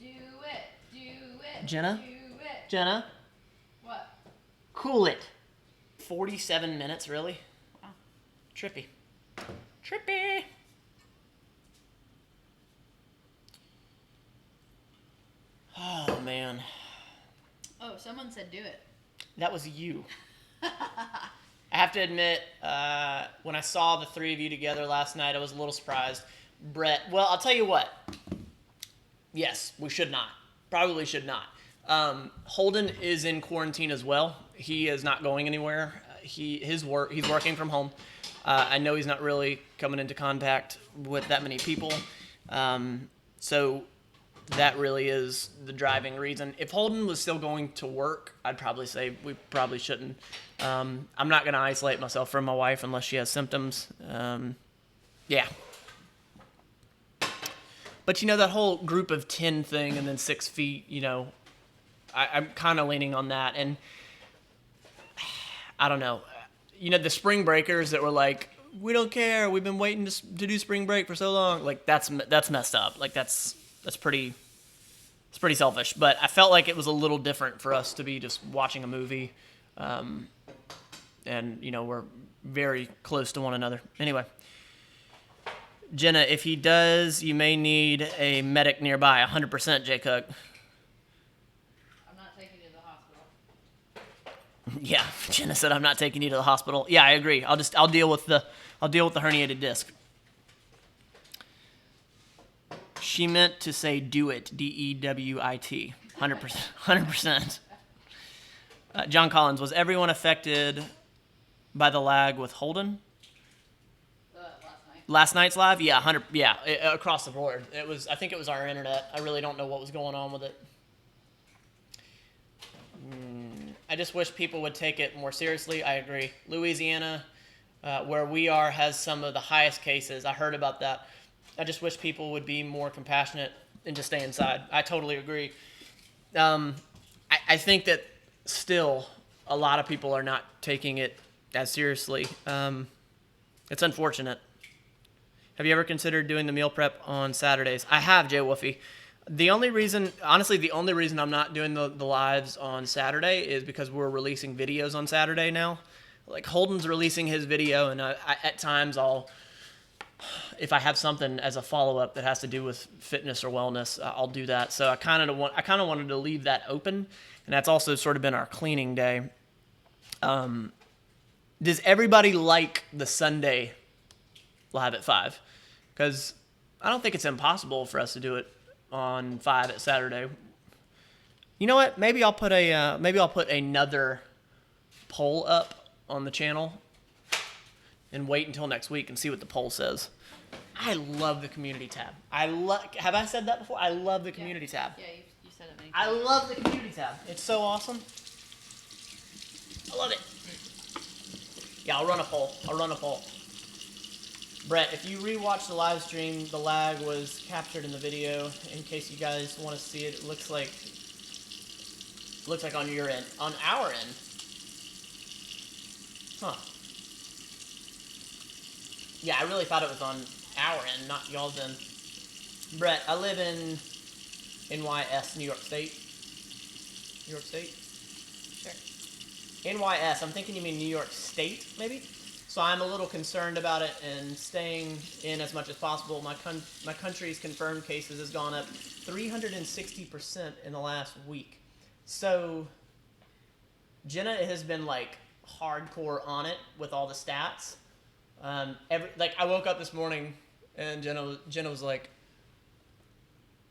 Do it. Jenna? Do it. Jenna? What? Cool it. 47 minutes, really? Wow. Trippy. Oh, man. Oh, someone said do it. That was you. I have to admit, when I saw the three of you together last night, I was a little surprised. Brett, well, I'll tell you what. Yes, we should not. Probably should not. Holden is in quarantine as well. He is not going anywhere. He's working from home. I know he's not really coming into contact with that many people. So that really is the driving reason. If Holden was still going to work, I'd probably say we probably shouldn't. I'm not going to isolate myself from my wife unless she has symptoms. Yeah. But, that whole group of 10 thing and then 6 feet, I'm kind of leaning on that. And I don't know. The spring breakers that were like, we don't care. We've been waiting to do spring break for so long. Like, that's messed up. Like, it's pretty selfish. But I felt like it was a little different for us to be just watching a movie. And, we're very close to one another. Anyway. Jenna, if he does, you may need a medic nearby. 100%, Jay Cook. I'm not taking you to the hospital. Yeah, Jenna said I'm not taking you to the hospital. Yeah, I agree. I'll deal with the herniated disc. She meant to say do it, DEWIT. 100%. John Collins, was everyone affected by the lag with Holden? Last night's live? Yeah, across the board. I think it was our internet. I really don't know what was going on with it. I just wish people would take it more seriously. I agree. Louisiana, where we are, has some of the highest cases. I heard about that. I just wish people would be more compassionate and just stay inside. I totally agree. I think that still a lot of people are not taking it as seriously. It's unfortunate. Have you ever considered doing the meal prep on Saturdays? I have, Jay Woofy. The only reason I'm not doing the lives on Saturday is because we're releasing videos on Saturday now. Like, Holden's releasing his video, and I at times if I have something as a follow-up that has to do with fitness or wellness, I'll do that. So I kind of wanted to leave that open, and that's also sort of been our cleaning day. Does everybody like the Sunday live at 5? Because I don't think it's impossible for us to do it on 5 at Saturday. You know what? Maybe I'll put another poll up on the channel and wait until next week and see what the poll says. I love the community tab. Have I said that before? I love the community tab. Yeah, you said it many times. I love the community tab. It's so awesome. I love it. Yeah, I'll run a poll. Brett, if you rewatch the live stream, the lag was captured in the video. In case you guys want to see it, it looks like on your end. On our end. Huh. Yeah, I really thought it was on our end, not y'all's end. Brett, I live in NYS, New York State. New York State? Sure. NYS, I'm thinking you mean New York State, maybe? So I'm a little concerned about it and staying in as much as possible. My country's confirmed cases has gone up 360% in the last week. So Jenna has been like hardcore on it with all the stats. I woke up this morning and Jenna was like,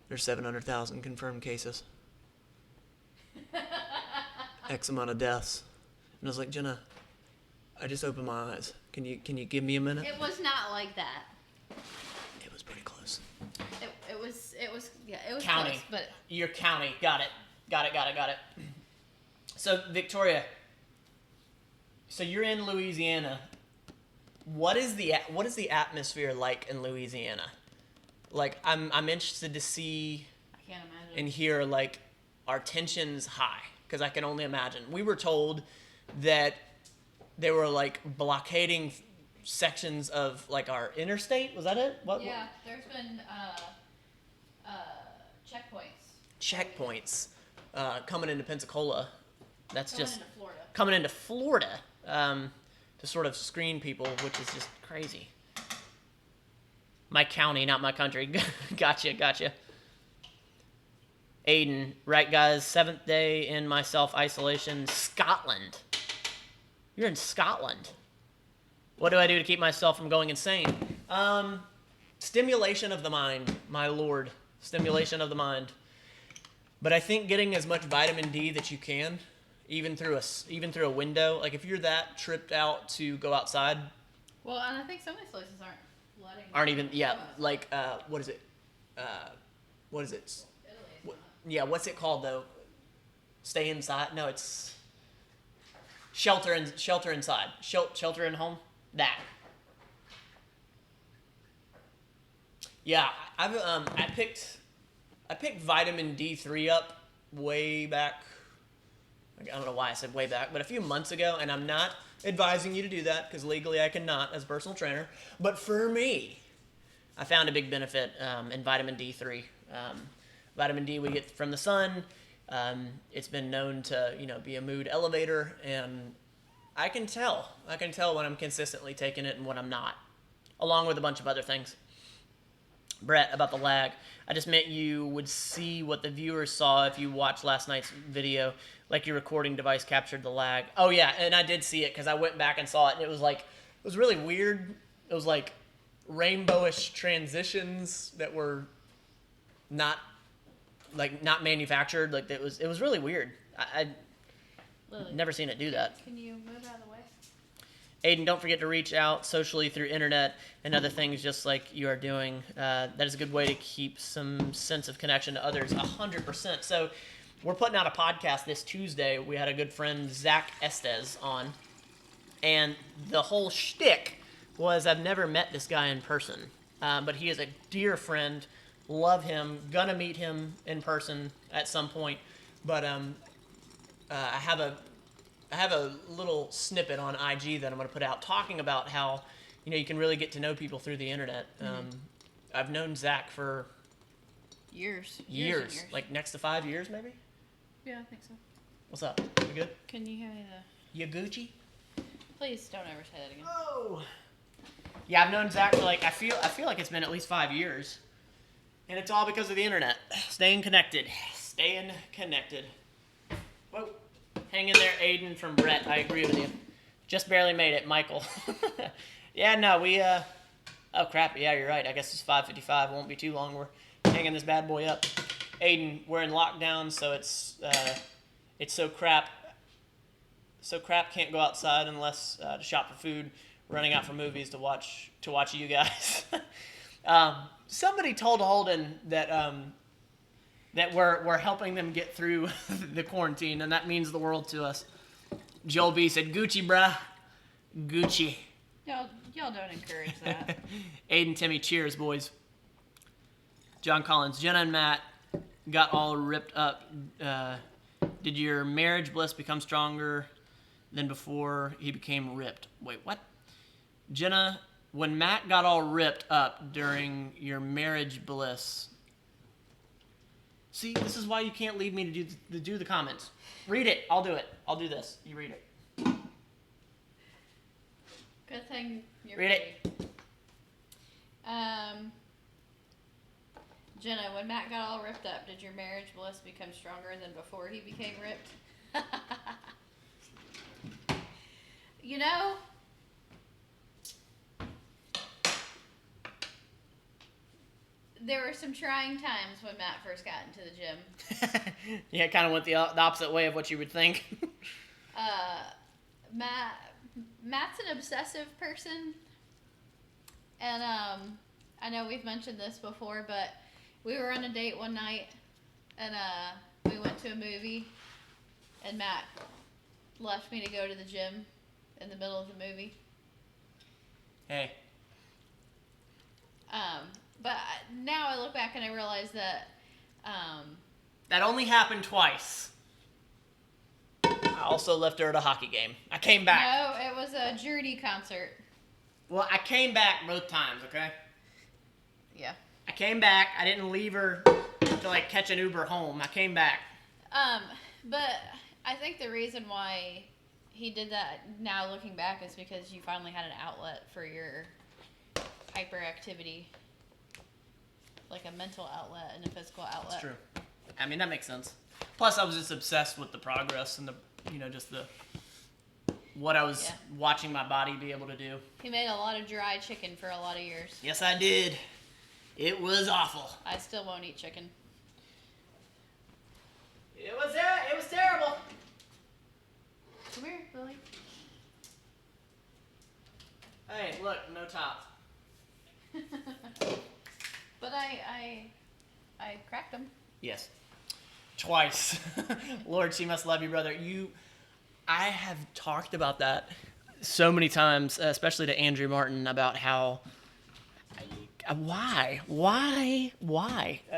"There's 700,000 confirmed cases. X amount of deaths." And I was like, "Jenna, I just opened my eyes. Can you give me a minute?" It was not like that. It was pretty close. It was County. close, but Your county. Got it. So Victoria, so you're in Louisiana. What is the atmosphere like in Louisiana? Like I'm interested to see I can't imagine. and hear like our tensions high, because I can only imagine. We were told that they were like blockading sections of like our interstate. Was that it? What? Yeah, there's been checkpoints Checkpoints coming into Pensacola. That's coming just into Florida. coming into Florida to sort of screen people, which is just crazy. My county, not my country. Gotcha. Aiden, right, guys? 7th day in my self-isolation. Scotland. You're in Scotland. What do I do to keep myself from going insane? Stimulation of the mind, my lord. Stimulation of the mind. But I think getting as much vitamin D that you can, even through a window. Like if you're that tripped out to go outside, Well, and I think some of these places aren't letting. what is it? Italy is not. Yeah, what's it called though? Stay inside? No, it's shelter inside. Shelter in home. That. Yeah, I picked vitamin D3 up way back. I don't know why I said way back, but a few months ago, and I'm not advising you to do that because legally I cannot as a personal trainer. But for me, I found a big benefit in vitamin D3. Vitamin D we get from the sun. It's been known to be a mood elevator, and I can tell when I'm consistently taking it and when I'm not, along with a bunch of other things. Brett, about the lag, I just meant you would see what the viewers saw if you watched last night's video, like your recording device captured the lag. Oh yeah, and I did see it because I went back and saw it, and it was really weird. It was like rainbowish transitions that were not manufactured. Like it was really weird. I Lily, never seen it do that. Can you move out of the way? Aiden, don't forget to reach out socially through internet and other things just like you are doing. That is a good way to keep some sense of connection to others, 100%. So we're putting out a podcast this Tuesday. We had a good friend, Zach Estes, on. And the whole shtick was I've never met this guy in person. But he is a dear friend. Love him. Gonna meet him in person at some point. But I have a little snippet on IG that I'm going to put out talking about how, you can really get to know people through the internet. I've known Zach for Years. like next to 5 years, maybe. Yeah, I think so. What's up? You good? Can you hear me You Gucci? Please don't ever say that again. Oh. Yeah, I've known Zach for I feel like it's been at least 5 years, and it's all because of the internet. Staying connected. Whoa. Hang in there, Aiden from Brett. I agree with you. Just barely made it, Michael. Yeah, no, we, oh crap, yeah, you're right. I guess it's 5:55. Won't be too long. We're hanging this bad boy up. Aiden, we're in lockdown, so it's so crap can't go outside unless to shop for food, running out for movies to watch you guys. Somebody told Holden that that we're helping them get through the quarantine, and that means the world to us. Joel B said, "Gucci, bruh. Gucci." Y'all don't encourage that. Aiden, Timmy, cheers, boys. John Collins, Jenna and Matt got all ripped up. Did your marriage bliss become stronger than before he became ripped? Wait, what? Jenna, when Matt got all ripped up during your marriage bliss, See, this is why you can't leave me to do the comments. Read it. I'll do it. I'll do this. You read it. Good thing you're Read it. pretty. Jenna, when Matt got all ripped up, did your marriage bliss become stronger than before he became ripped? You know, there were some trying times when Matt first got into the gym. Yeah, it kind of went the opposite way of what you would think. Matt's an obsessive person, and I know we've mentioned this before, but we were on a date one night, and we went to a movie, and Matt left me to go to the gym in the middle of the movie. Hey. But now I look back and I realize that That only happened twice. I also left her at a hockey game. I came back. no, it was a Judy concert. Well, I came back both times, okay? Yeah. I came back. I didn't leave her to, like, catch an Uber home. I came back. But I think the reason why he did that now looking back is because you finally had an outlet for your hyperactivity. Like a mental outlet and a physical outlet. That's true. I mean, that makes sense. Plus, I was just obsessed with the progress and what I was watching my body be able to do. He made a lot of dry chicken for a lot of years. Yes, I did. It was awful. I still won't eat chicken. It was terrible. Come here, Billy. Hey, look, no top. But I cracked them. Yes. Twice. Lord, she must love you, brother. I have talked about that so many times, especially to Andrew Martin, about how, why?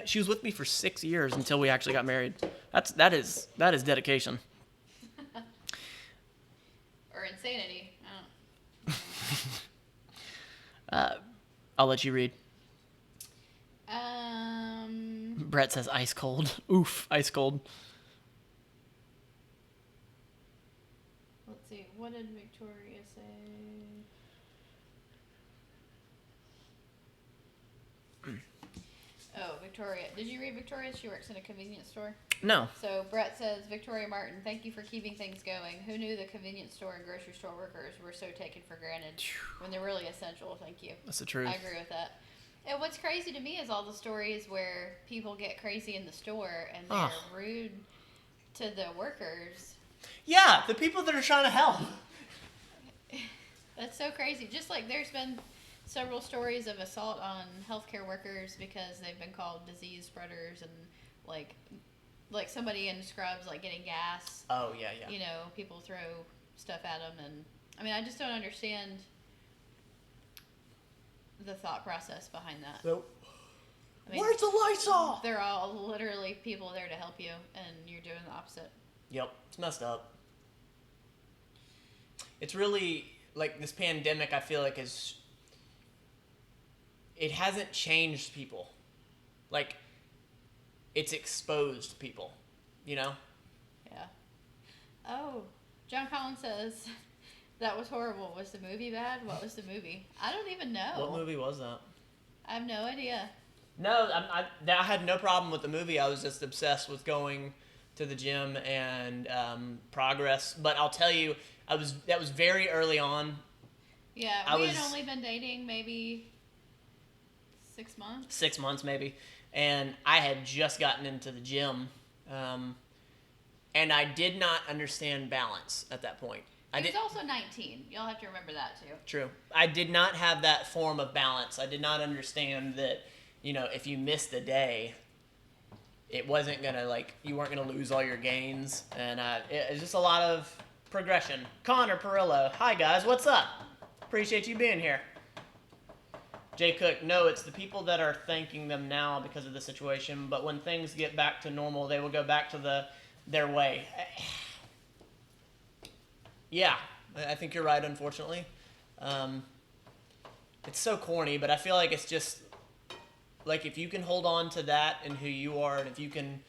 She was with me for 6 years until we actually got married. That is dedication. Or insanity. I don't. I'll let you read. Brett says ice cold. Oof, ice cold. Let's see. What did Victoria say? Oh, Victoria. Did you read Victoria? She works in a convenience store. No. So Brett says, Victoria Martin, thank you for keeping things going. Who knew the convenience store and grocery store workers were so taken for granted when they're really essential? Thank you. That's the truth. I agree with that. And what's crazy to me is all the stories where people get crazy in the store and they're rude to the workers. Yeah, the people that are trying to help. That's so crazy. Just like there's been several stories of assault on healthcare workers because they've been called disease spreaders and like somebody in scrubs like getting gas. Oh, yeah. You know, people throw stuff at them, and I mean, I just don't understand the thought process behind that. Nope. I mean, Where's the Lysol? they're all literally people there to help you, and you're doing the opposite. Yep, it's messed up. It's really, like, this pandemic, I feel like, it hasn't changed people. Like, it's exposed people, you know? Yeah. Oh, John Collins says, that was horrible. Was the movie bad? What was the movie? I don't even know. What movie was that? I have no idea. No, I had no problem with the movie. I was just obsessed with going to the gym and progress. But I'll tell you, that was very early on. Yeah, we had only been dating maybe 6 months. 6 months maybe. And I had just gotten into the gym. And I did not understand balance at that point. He was also 19. You'll have to remember that too. True. I did not have that form of balance. I did not understand that, you know, if you missed a day, it wasn't going to, like, you weren't going to lose all your gains. And it's just a lot of progression. Connor Perillo. Hi, guys. What's up? Appreciate you being here. Jay Cook. No, it's the people that are thanking them now because of the situation. But when things get back to normal, they will go back to their way. Yeah, I think you're right, unfortunately. It's so corny, but I feel like it's just like if you can hold on to that and who you are, and if you can,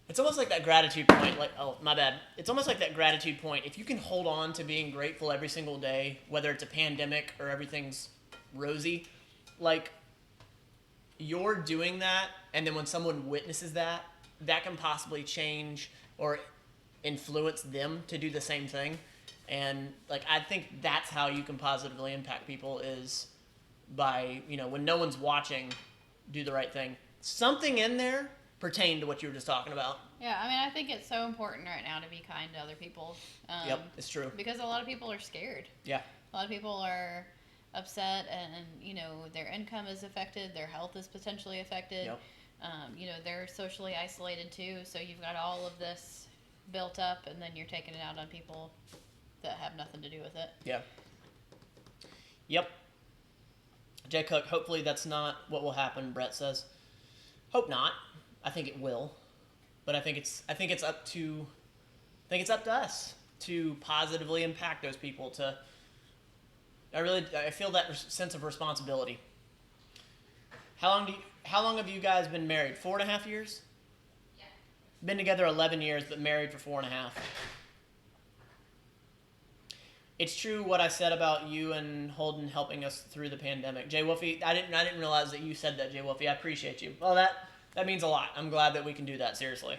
it's almost like that gratitude point. Like, oh, my bad. It's almost like that gratitude point. If you can hold on to being grateful every single day, whether it's a pandemic or everything's rosy, like you're doing that, and then when someone witnesses that, that can possibly change or influence them to do the same thing. And like I think that's how you can positively impact people is by, when no one's watching, do the right thing. Something in there pertain to what you were just talking about. Yeah, I mean, I think it's so important right now to be kind to other people. Yep, it's true. Because a lot of people are scared. Yeah. A lot of people are upset, and their income is affected, their health is potentially affected. Yep. They're socially isolated too, so you've got all of this built up, and then you're taking it out on people that have nothing to do with it. Yeah. Yep. Jay Cook, hopefully that's not what will happen, Brett says. Hope not. I think it will. But I think it's up to us to positively impact those people. I feel that sense of responsibility. How long have you guys been married? 4.5 years? Yeah. Been together 11 years, but married for 4.5. It's true what I said about you and Holden helping us through the pandemic. Jay Wolfie, I didn't realize that you said that, Jay Wolfie. I appreciate you. Well, that means a lot. I'm glad that we can do that, seriously.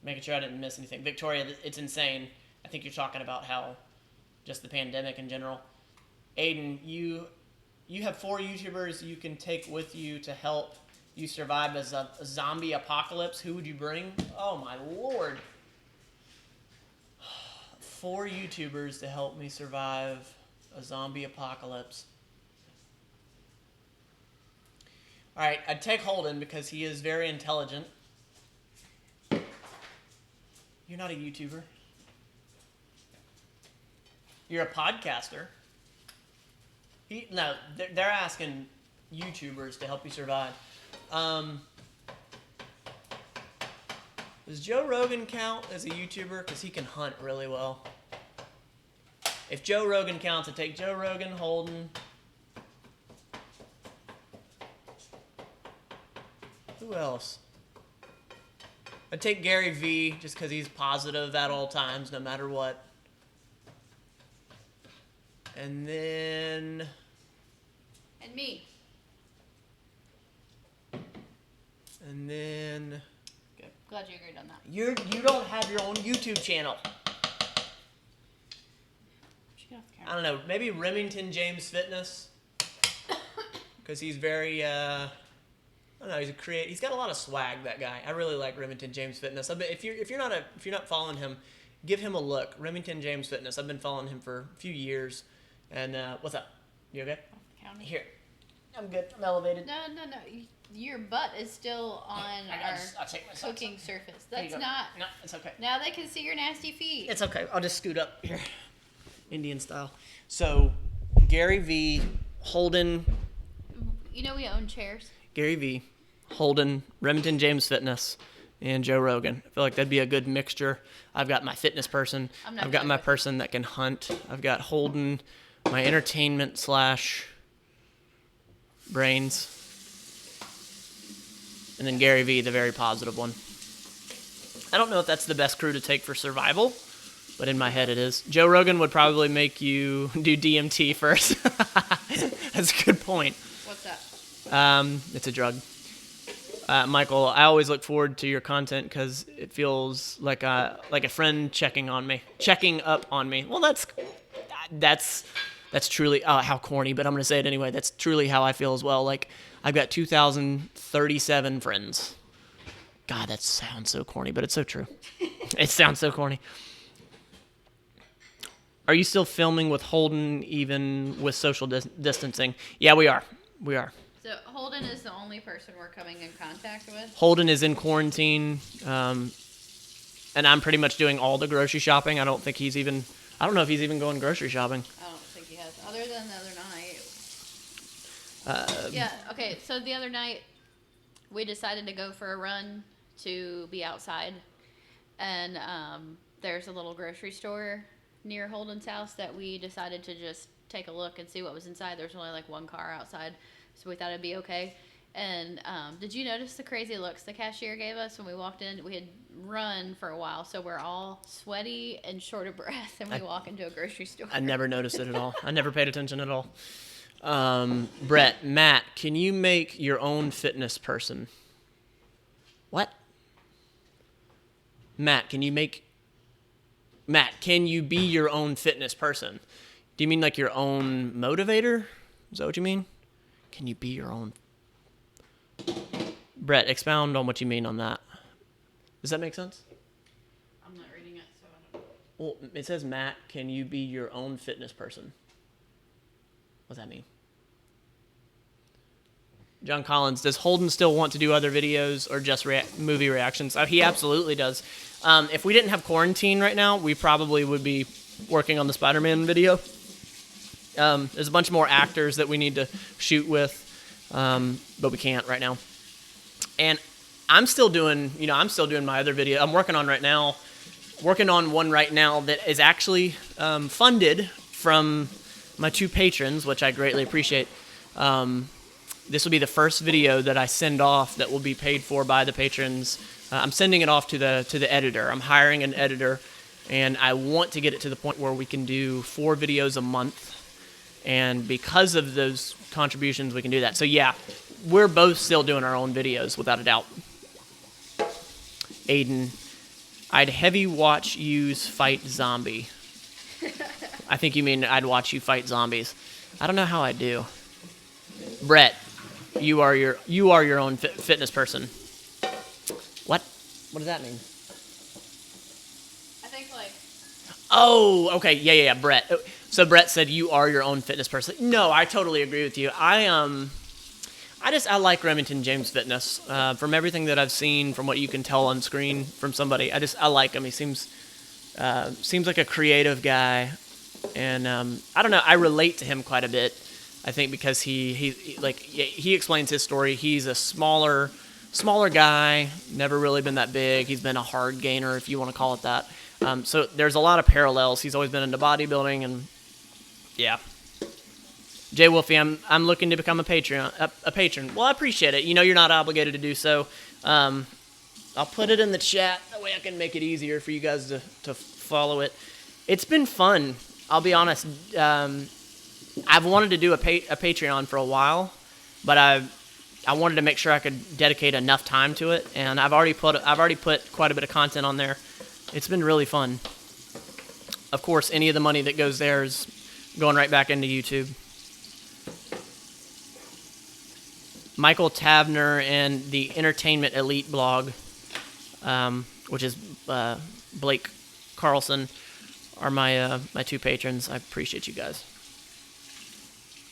Making sure I didn't miss anything. Victoria, it's insane. I think you're talking about how just the pandemic in general. Aiden, you have 4 YouTubers you can take with you to help you survive as a zombie apocalypse. Who would you bring? Oh, my Lord. 4 YouTubers to help me survive a zombie apocalypse. All right, I'd take Holden because he is very intelligent. You're not a YouTuber. You're a podcaster. They're asking YouTubers to help you survive. Does Joe Rogan count as a YouTuber? Because he can hunt really well. If Joe Rogan counts, I'd take Joe Rogan, Holden. Who else? I'd take Gary V just because he's positive at all times, no matter what. And then... And me. And then... Good. Glad you agreed on that. You don't have your own YouTube channel. Get off the camera. I don't know. Maybe Remington James Fitness. Because he's very... I don't know. He's got a lot of swag. That guy. I really like Remington James Fitness. I bet if you're not following him, give him a look. Remington James Fitness. I've been following him for a few years. And what's up? You okay? Off the counter. Here. I'm good. I'm elevated. No. Your butt is still on I'll take my socks cooking off. surface. There you That's go. not. No, it's okay. Now they can see your nasty feet. It's okay. I'll just scoot up here. Indian style. So, Gary V, Holden. We own chairs. Gary V, Holden, Remington James Fitness, and Joe Rogan. I feel like that'd be a good mixture. I've got my fitness person. I've got my person that can hunt. I've got Holden, my entertainment / brains. And then Gary V, the very positive one. I don't know if that's the best crew to take for survival, but in my head it is. Joe Rogan would probably make you do DMT first. That's a good point. What's that? It's a drug. Michael, I always look forward to your content because it feels like a friend checking up on me. Well, that's truly how corny, but I'm gonna say it anyway. That's truly how I feel as well. Like I've got 2,037 friends. God, that sounds so corny, but it's so true. It sounds so corny. Are you still filming with Holden even with social distancing? Yeah, we are. So Holden is the only person we're coming in contact with? Holden is in quarantine, and I'm pretty much doing all the grocery shopping. I don't know if he's even going grocery shopping. I don't think he has, other than the other night. Yeah, okay, so the other night, we decided to go for a run to be outside, and there's a little grocery store near Holden's house that we decided to just take a look and see what was inside. There was only like one car outside, so we thought it'd be okay. And did you notice the crazy looks the cashier gave us when we walked in? We had run for a while, so we're all sweaty and short of breath, and we walk into a grocery store. I never noticed it at all. I never paid attention at all. Brett, Matt, can you make your own fitness person? What? Matt, can you be your own fitness person? Do you mean like your own motivator? Is that what you mean? Can you be your own? Brett, expound on what you mean on that. Does that make sense? I'm not reading it, so I don't know. Well, it says, Matt, can you be your own fitness person? What does that mean? John Collins, does Holden still want to do other videos or just movie reactions? Oh, he absolutely does. If we didn't have quarantine right now, we probably would be working on the Spider-Man video. There's a bunch more actors that we need to shoot with, but we can't right now. And I'm still doing my other video. I'm working on one right now that is actually funded from my 2 patrons, which I greatly appreciate. This will be the first video that I send off that will be paid for by the patrons. I'm sending it off to the editor. I'm hiring an editor, and I want to get it to the point where we can do 4 videos a month. And because of those contributions, we can do that. So yeah, we're both still doing our own videos, without a doubt. Aiden, I'd heavy watch yous fight zombie. I think you mean I'd watch you fight zombies. I don't know how I do. Brett, you are your own fitness person. What? What does that mean? I think like. Oh, okay, yeah, Brett. So Brett said you are your own fitness person. No, I totally agree with you. I like Remington James Fitness. From everything that I've seen, from what you can tell on screen from somebody, I like him. He seems like a creative guy, and I don't know. I relate to him quite a bit. I think because he explains his story. He's a smaller guy, never really been that big. He's been a hard gainer, if you want to call it that. So there's a lot of parallels. He's always been into bodybuilding, and yeah. Jay Wolfie, I'm looking to become a patron. Well, I appreciate it. You know, you're not obligated to do so. I'll put it in the chat. That way I can make it easier for you guys to follow it. It's been fun. I'll be honest. I've wanted to do a Patreon for a while, but I wanted to make sure I could dedicate enough time to it, and I've already put quite a bit of content on there. It's been really fun. Of course, any of the money that goes there is going right back into YouTube. Michael Tavner and the Entertainment Elite blog, which is Blake Carlson, are my 2 patrons. I appreciate you guys.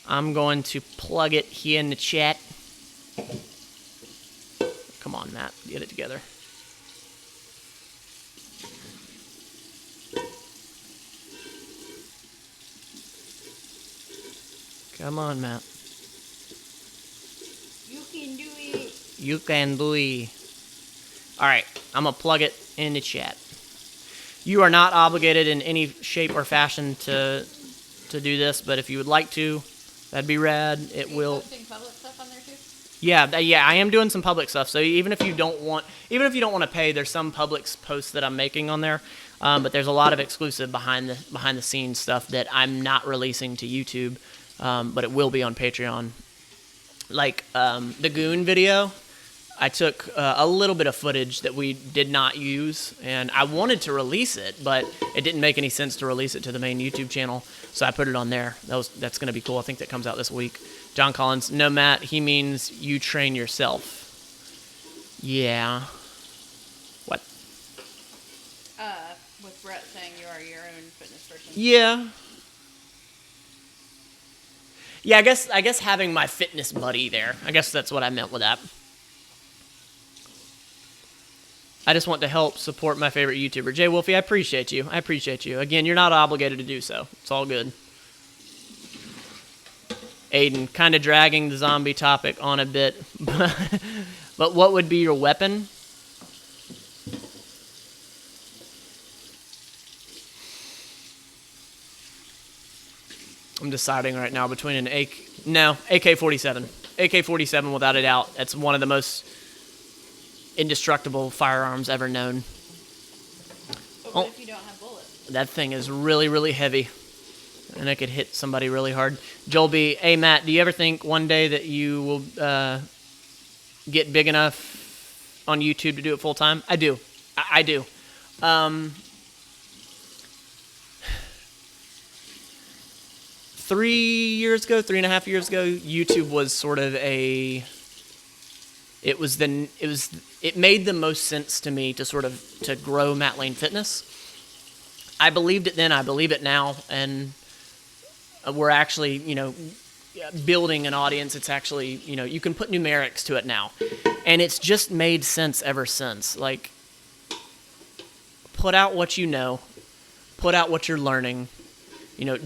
I'm going to plug it here in the chat. Come on, Matt. Get it together. Come on, Matt. You can do it. You can do it. Alright, I'm going to plug it in the chat. You are not obligated in any shape or fashion to do this, but if you would like to, that'd be rad. It will. Posting public stuff on there too? Yeah, I am doing some public stuff. So even if you don't want to pay, there's some public posts that I'm making on there. But there's a lot of exclusive behind the scenes stuff that I'm not releasing to YouTube, but it will be on Patreon. Like the Goon video, I took a little bit of footage that we did not use, and I wanted to release it, but it didn't make any sense to release it to the main YouTube channel, so I put it on there. That's going to be cool. I think that comes out this week. John Collins, no, Matt, he means you train yourself. Yeah. What? With Brett saying you are your own fitness person. Yeah. Yeah, I guess having my fitness buddy there. I guess that's what I meant with that. I just want to help support my favorite YouTuber. Jay Wolfie, I appreciate you. Again, you're not obligated to do so. It's all good. Aiden, kind of dragging the zombie topic on a bit. But what would be your weapon? I'm deciding right now between an AK-47. AK-47, without a doubt. That's one of the most indestructible firearms ever known. But what if you don't have bullets? That thing is really, really heavy, and it could hit somebody really hard. Joel B., hey, Matt, do you ever think one day that you will get big enough on YouTube to do it full time? I do. I do. 3.5 years ago, YouTube was sort of it made the most sense to me to grow Matt Lane Fitness. I believed it then, I believe it now, and we're actually, building an audience. It's actually, you can put numerics to it now, and it's just made sense ever since. Like, put out what you know, put out what you're learning,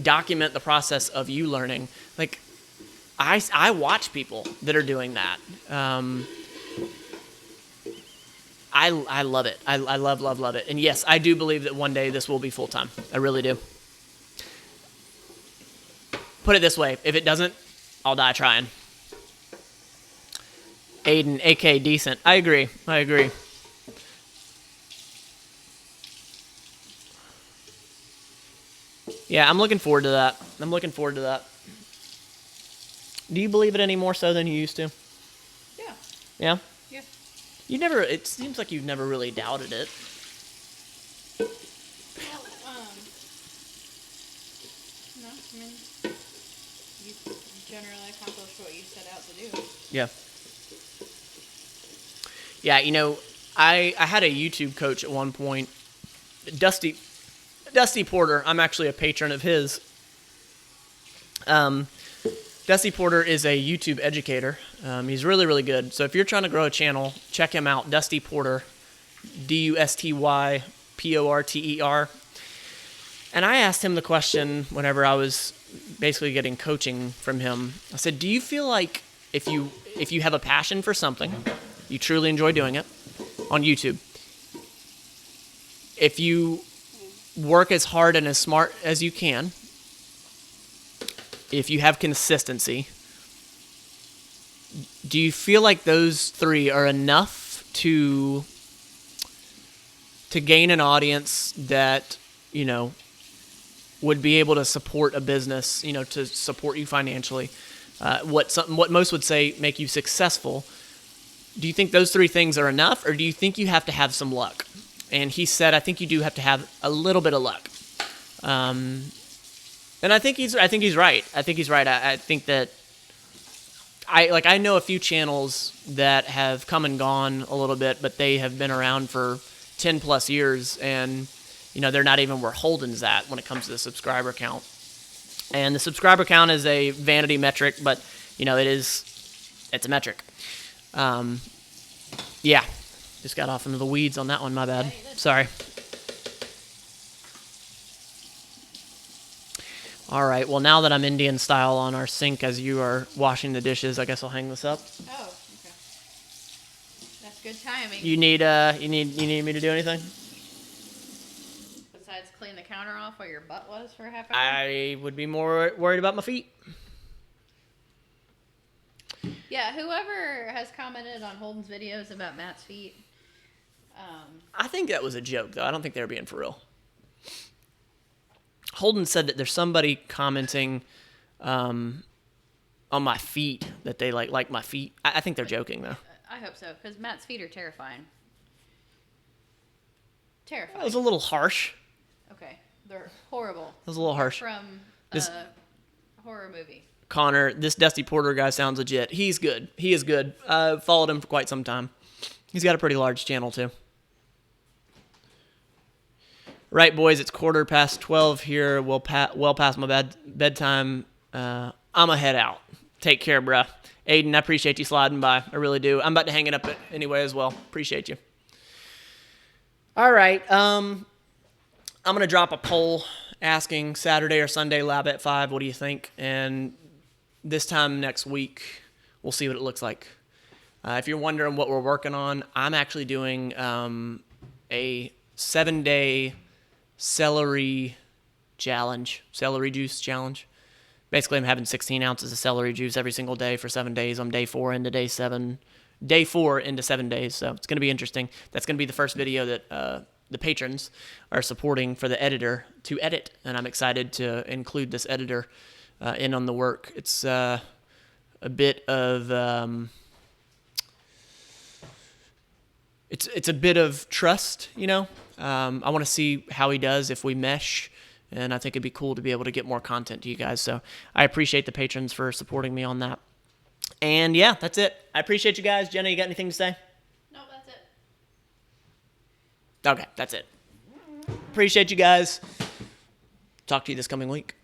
document the process of you learning. Like, I watch people that are doing that. I love it. I love it. And yes, I do believe that one day this will be full-time. I really do. Put it this way, if it doesn't, I'll die trying. Aiden, AK, decent. I agree. Yeah, I'm looking forward to that. Do you believe it any more so than you used to? Yeah. Yeah? Yeah. It seems like you've never really doubted it. Well, no, I mean, you generally accomplish what you set out to do. Yeah. Yeah, I had a YouTube coach at one point, Dusty Porter. I'm actually a patron of his. Dusty Porter is a YouTube educator. He's really, really good. So if you're trying to grow a channel, check him out. Dusty Porter, DUSTYPORTER. And I asked him the question whenever I was basically getting coaching from him. I said, do you feel like if you have a passion for something, you truly enjoy doing it on YouTube, if you work as hard and as smart as you can, if you have consistency, do you feel like those three are enough to gain an audience that, would be able to support a business, to support you financially, what most would say make you successful? Do you think those three things are enough, or do you think you have to have some luck? And he said, I think you do have to have a little bit of luck. And I think he's right. I think that I know a few channels that have come and gone a little bit, but they have been around for 10 plus years, and they're not even where Holden's at when it comes to the subscriber count. And the subscriber count is a vanity metric, but it's a metric. Yeah, just got off into the weeds on that one. My bad. Sorry. All right. Well, now that I'm Indian style on our sink as you are washing the dishes, I guess I'll hang this up. Oh, okay. That's good timing. You need me to do anything? Besides clean the counter off where your butt was for a half hour? I would be more worried about my feet. Yeah, whoever has commented on Holden's videos about Matt's feet. I think that was a joke, though. I don't think they were being for real. Holden said that there's somebody commenting on my feet, that they like my feet. I think they're joking, though. I hope so, because Matt's feet are terrifying. That was a little harsh. Okay, they're horrible. That was a little harsh. From a horror movie. Connor, this Dusty Porter guy sounds legit. He's good. He is good. I've followed him for quite some time. He's got a pretty large channel, too. Right, boys, it's 12:15 here. Well past my bedtime. I'm going to head out. Take care, bruh. Aiden, I appreciate you sliding by. I really do. I'm about to hang it up anyway as well. Appreciate you. All right. I'm going to drop a poll asking Saturday or Sunday lab at 5. What do you think? And this time next week, we'll see what it looks like. If you're wondering what we're working on, I'm actually doing a 7-day celery juice challenge. Basically, I'm having 16 ounces of celery juice every single day for 7 days. I'm day 4 into day 7. Day 4 into 7 days, so it's going to be interesting. That's going to be the first video that the patrons are supporting for the editor to edit, and I'm excited to include this editor in on the work. It's a bit of it's a bit of trust, you know. I want to see how he does if we mesh, and I think it'd be cool to be able to get more content to you guys. So I appreciate the patrons for supporting me on that. And yeah, that's it. I appreciate you guys. Jenna, you got anything to say? No, that's it. Okay, that's it. Appreciate you guys. Talk to you this coming week.